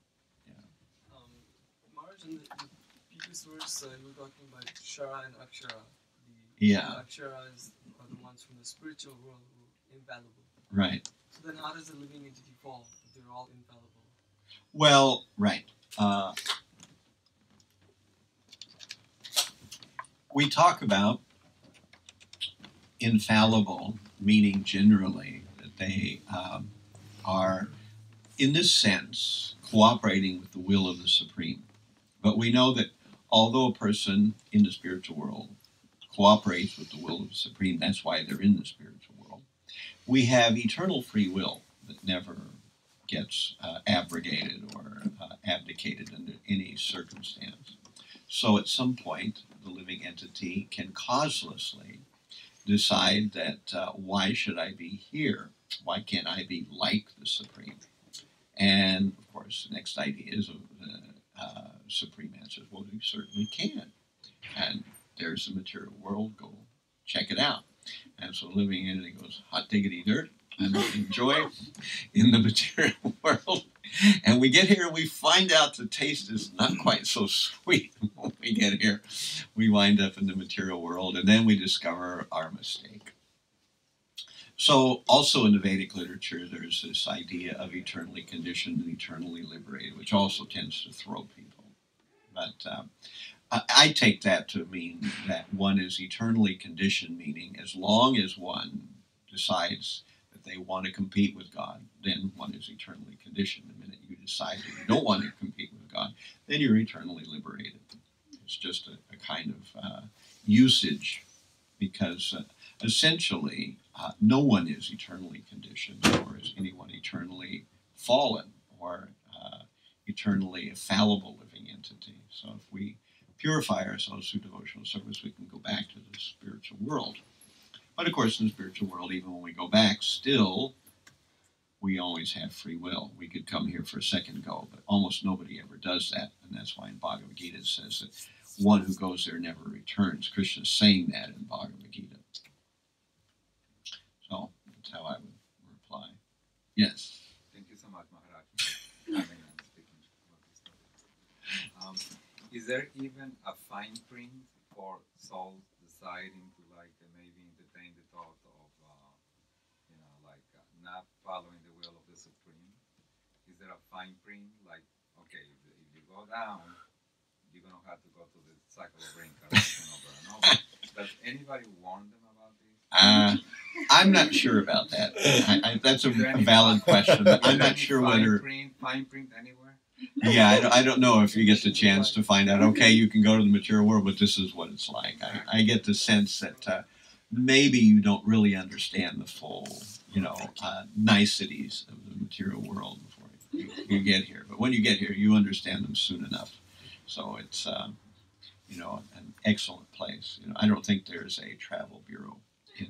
Yeah. Maharaj, in the previous verse, you were talking about Shara and Akshara. The Aksharas are the ones from the spiritual world who are infallible. Right. So then how does the living entity fall if they're all infallible? Well, right. We talk about infallible, meaning generally that they are, in this sense, cooperating with the will of the Supreme. But we know that although a person in the spiritual world cooperates with the will of the Supreme, that's why they're in the spiritual world, we have eternal free will that never gets abrogated or abdicated under any circumstance. So at some point, the living entity can causelessly decide that why should I be here? Why can't I be like the Supreme? And of course, the next idea is the Supreme answers, well, you certainly can. And there's the material world, go check it out. And so living entity goes, hot diggity dirt, and enjoy in the material world. And we get here and we find out the taste is not quite so sweet when we get here. We wind up in the material world, and then we discover our mistake. So also in the Vedic literature, there's this idea of eternally conditioned and eternally liberated, which also tends to throw people. But I take that to mean that one is eternally conditioned, meaning as long as one decides that they want to compete with God, then one is eternally conditioned. The minute you decide that you don't want to compete with God, then you're eternally liberated. It's just a kind of usage, because essentially no one is eternally conditioned, nor is anyone eternally fallen or eternally a fallible living entity. So if we purify ourselves through devotional service, we can go back to the spiritual world. But of course, in the spiritual world, even when we go back, still, we always have free will. We could come here for a second go, but almost nobody ever does that. And that's why in Bhagavad-gita it says that one who goes there never returns. Krishna is saying that in Bhagavad-gita. So that's how I would reply. Yes? Thank you so much, Maharaj, for coming and speaking about this topic. Is there even a fine print for souls deciding to maybe entertain the thought of not following the will of the Supreme? Is there a fine print? Like, okay, if you go down, you're going to have to go to the cycle of reincarnation over and over. Does anybody warn them about this? I'm not sure about that. That's a valid question. But I'm not sure whether... Fine print anywhere? Yeah, I don't know if you get the chance to find out, okay, you can go to the material world, but this is what it's like. I get the sense that maybe you don't really understand the full, niceties of the material world before you get here. But when you get here, you understand them soon enough. So it's, an excellent place. I don't think there's a travel bureau in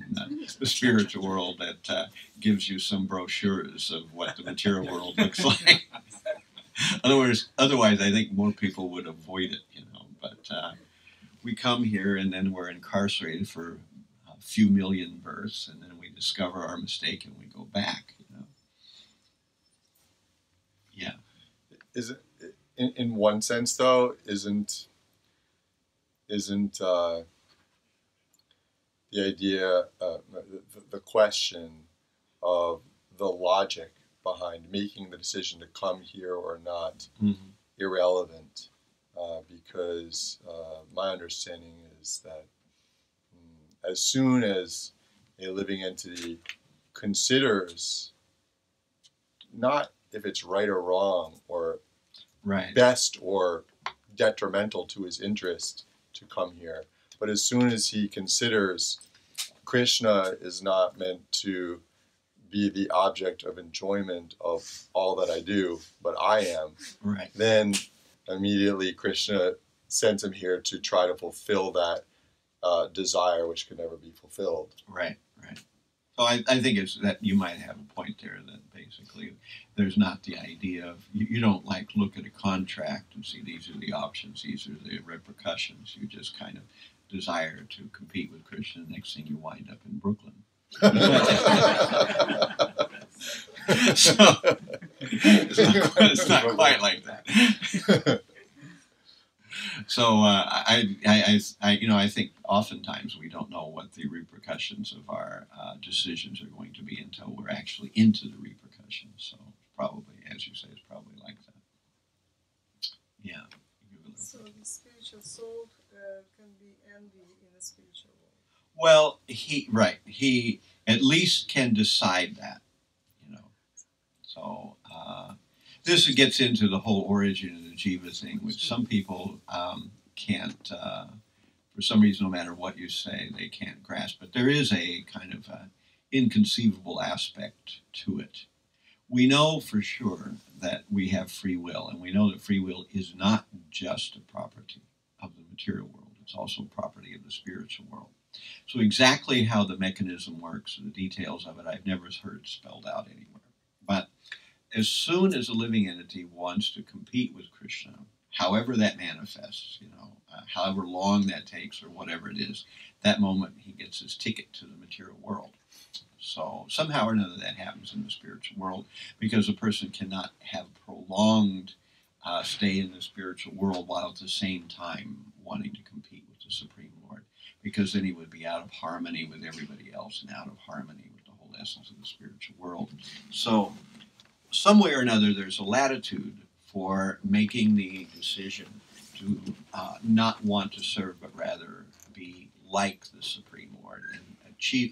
the spiritual world that gives you some brochures of what the material world looks like. Otherwise, I think more people would avoid it, But we come here and then we're incarcerated for a few million births, and then we discover our mistake and we go back, Yeah. Is it, in one sense, though, isn't the idea, the question of the logic behind making the decision to come here or not irrelevant, because my understanding is that as soon as a living entity considers not if it's right or wrong or best or detrimental to his interest to come here, but as soon as he considers Krishna is not meant to be the object of enjoyment of all that I do, but I am, then immediately Krishna sends him here to try to fulfill that desire, which can never be fulfilled. Right. So I think it's that you might have a point there that basically there's not the idea of, you don't look at a contract and see these are the options, these are the repercussions. You just kind of desire to compete with Krishna. Next thing you wind up in Brooklyn. So it's not quite like that. So I think oftentimes we don't know what the repercussions of our decisions are going to be until we're actually into the repercussions. So probably, as you say, it's probably like that. Yeah. So the spiritual soul can be envy in the spiritual world. Well, he at least can decide that, So This gets into the whole origin of the jiva thing, which some people can't, for some reason, no matter what you say, they can't grasp. But there is a kind of inconceivable aspect to it. We know for sure that we have free will, and we know that free will is not just a property of the material world. It's also a property of the spiritual world. So exactly how the mechanism works, the details of it, I've never heard spelled out anywhere. But as soon as a living entity wants to compete with Krishna, however that manifests, however long that takes or whatever it is, that moment he gets his ticket to the material world. So somehow or another that happens in the spiritual world, because a person cannot have prolonged stay in the spiritual world while at the same time wanting to compete with the Supreme Lord, because then he would be out of harmony with everybody else and out of harmony with the whole essence of the spiritual world. So some way or another there's a latitude for making the decision to not want to serve but rather be like the Supreme Lord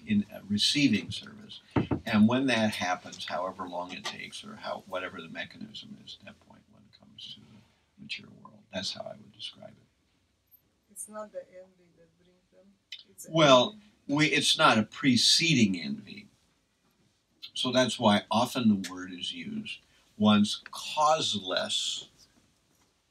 in receiving service. And when that happens, however long it takes or whatever the mechanism is at that point when it comes to the material world, that's how I would describe it. It's not the envy that brings them. It's not a preceding envy. So that's why often the word is used. One's causeless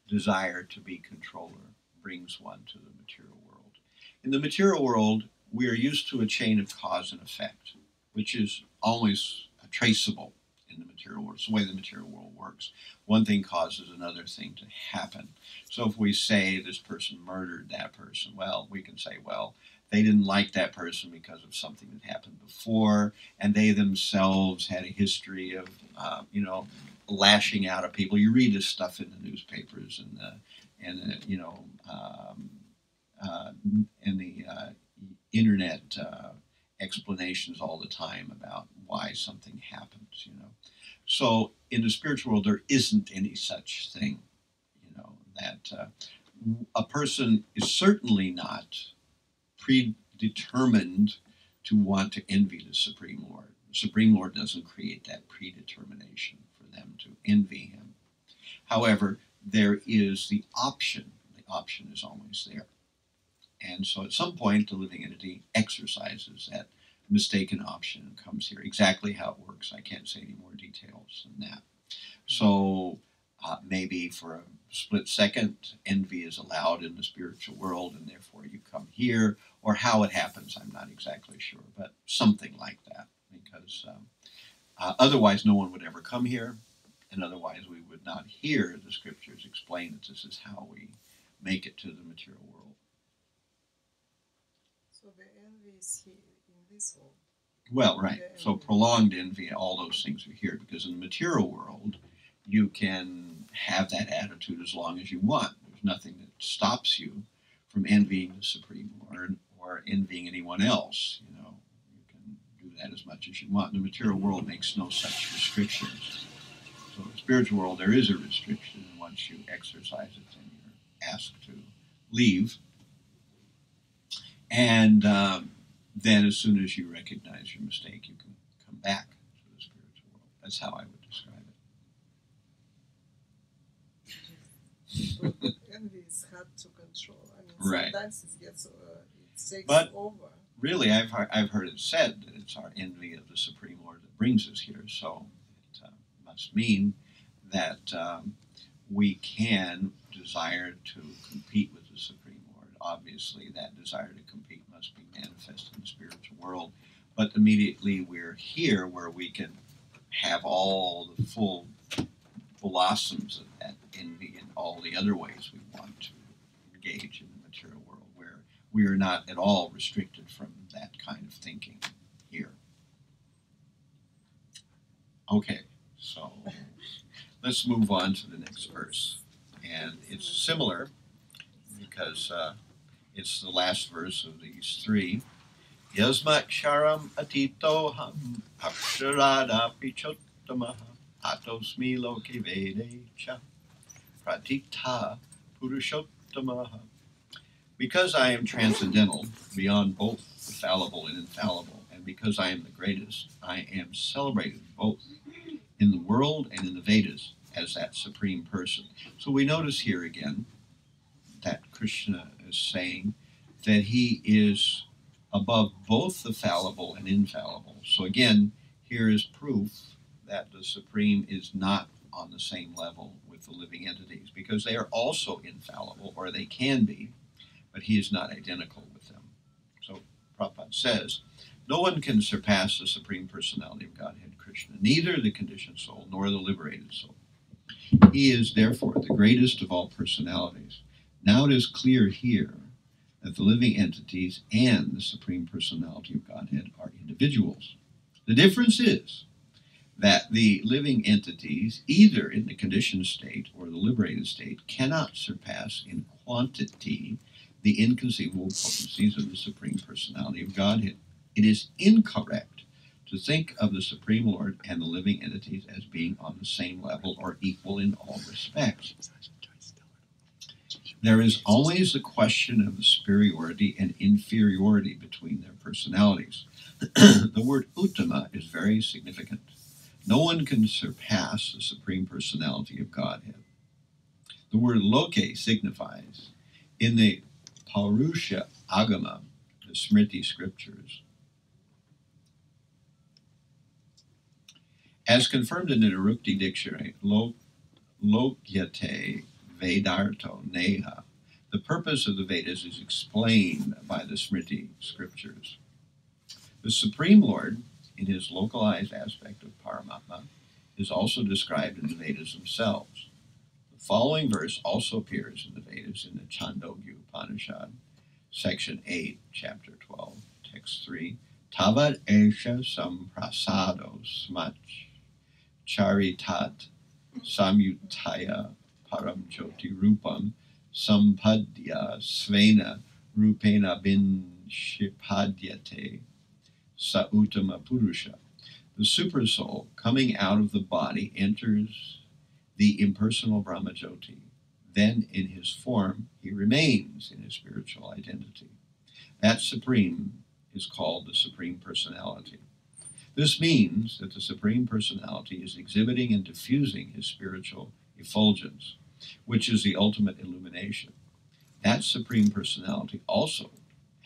desire to be controller brings one to the material world. In the material world, we are used to a chain of cause and effect, which is always traceable in the material world. It's the way the material world works. One thing causes another thing to happen. So if we say this person murdered that person, well, we can say, well, they didn't like that person because of something that happened before, and they themselves had a history of, lashing out at people. You read this stuff in the newspapers and the internet explanations all the time about why something happens. So in the spiritual world, there isn't any such thing. That a person is certainly not predetermined to want to envy the Supreme Lord. The Supreme Lord doesn't create that predetermination for them to envy him. However, there is the option. The option is always there. And so at some point, the living entity exercises that mistaken option and comes here. Exactly how it works, I can't say any more details than that. So maybe for a split second, envy is allowed in the spiritual world, and therefore you come here. Or how it happens, I'm not exactly sure, but something like that. Because otherwise no one would ever come here, and otherwise we would not hear the scriptures explain that this is how we make it to the material world. So the envy is here in this world. Well, right. So prolonged envy, all those things are here, because in the material world, you can have that attitude as long as you want. There's nothing that stops you from envying the Supreme Lord or envying anyone else. You can do that as much as you want. The material world makes no such restrictions. So in the spiritual world, there is a restriction, and once you exercise it, then you're asked to leave. And then as soon as you recognize your mistake, you can come back to the spiritual world. That's how I would describe it. So envy is hard to control. I mean, Right. sometimes it gets it takes But over. Really, I've heard it said that it's our envy of the Supreme Lord that brings us here. So it must mean that we can desire to compete with the Supreme Lord. Obviously, that desire to compete must be manifest in the spiritual world. But immediately we're here where we can have all the full blossoms of that envy in all the other ways we want to engage in the material world, where we are not at all restricted from that kind of thinking here. Okay, so let's move on to the next verse. And it's similar because it's the last verse of these three. Yasmaksharam atitoham aksharada pichottamaha atosmi loke vede cha pratita purushottamaha. Because I am transcendental, beyond both the fallible and infallible, and because I am the greatest, I am celebrated both in the world and in the Vedas. as that supreme person. So we notice here again that Krishna is saying that he is above both the fallible and infallible. So again, here is proof that the Supreme is not on the same level with the living entities, because they are also infallible, or they can be, but he is not identical with them. So Prabhupada says, no one can surpass the Supreme Personality of Godhead, Krishna, neither the conditioned soul nor the liberated soul. He is therefore the greatest of all personalities. Now it is clear here that the living entities and the Supreme Personality of Godhead are individuals. The difference is that the living entities, either in the conditioned state or the liberated state, cannot surpass in quantity the inconceivable potencies of the Supreme Personality of Godhead. It is incorrect to think of the Supreme Lord and the living entities as being on the same level or equal in all respects. There is always a question of the superiority and inferiority between their personalities. The word Uttama is very significant. No one can surpass the Supreme Personality of Godhead. The word Loke signifies, in the Paurusha Agama, the Smriti scriptures, as confirmed in the Nirukti dictionary, Lokyate Vedarto Neha, the purpose of the Vedas is explained by the Smriti scriptures. The Supreme Lord, in his localized aspect of Paramatma, is also described in the Vedas themselves. The following verse also appears in the Vedas in the Chandogya Upanishad, section 8, chapter 12, text 3. Tavad esha samprasado smach charitat samyutaya param jyoti rupam sampadya svena rupena bin shipadyate sa uttama purusha. The supersoul coming out of the body enters the impersonal Brahmajyoti. Then in his form he remains in his spiritual identity. That supreme is called the Supreme Personality. This means that the Supreme Personality is exhibiting and diffusing his spiritual effulgence, which is the ultimate illumination. That Supreme Personality also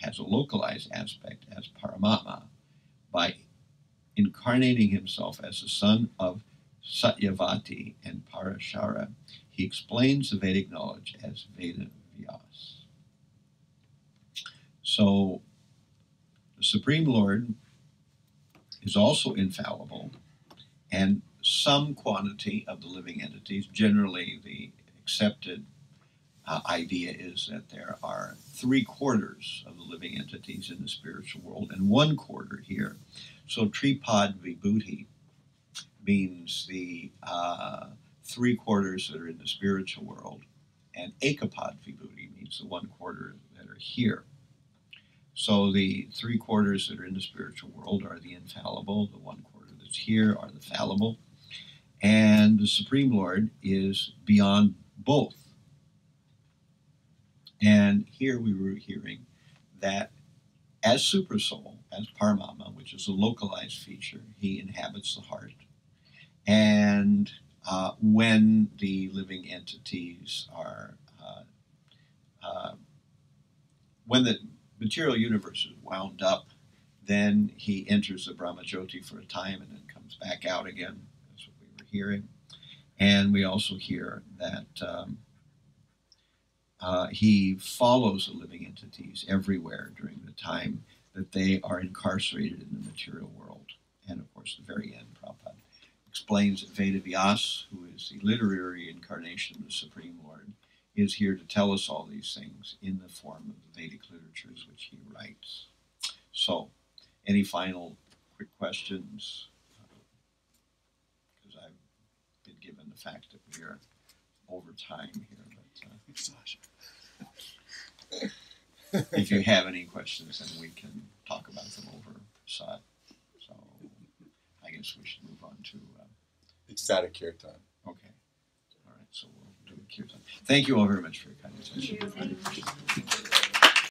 has a localized aspect as Paramatma by incarnating himself as the son of Satyavati and Parashara. He explains the Vedic knowledge as Veda Vyas. So the Supreme Lord is also infallible, and some quantity of the living entities, generally the accepted idea is that there are 3/4 of the living entities in the spiritual world and 1/4 here. So Tripad Vibhuti means the 3/4 that are in the spiritual world, and Ekapad Vibhuti means the 1/4 that are here. So the 3/4 that are in the spiritual world are the infallible, the 1/4 that's here are the fallible, and the Supreme Lord is beyond both. And here we were hearing that as Supersoul, as Paramatma, which is a localized feature, he inhabits the heart. And when the living entities are, when the material universe is wound up, then he enters the Brahmajyoti for a time and then comes back out again. That's what we were hearing. And we also hear that he follows the living entities everywhere during the time that they are incarcerated in the material world. And of course, the very end, Prabhupada explains that Veda Vyas, who is the literary incarnation of the Supreme Lord, is here to tell us all these things in the form of the Vedic literatures which he writes. So, any final quick questions? Because I've been given the fact that we are over time here. But if you have any questions, then we can talk about them over Sat. So I guess we should move on to ecstatic Kirtan. Okay. All right. So we'll do Kirtan. Thank you all very much for your kind attention.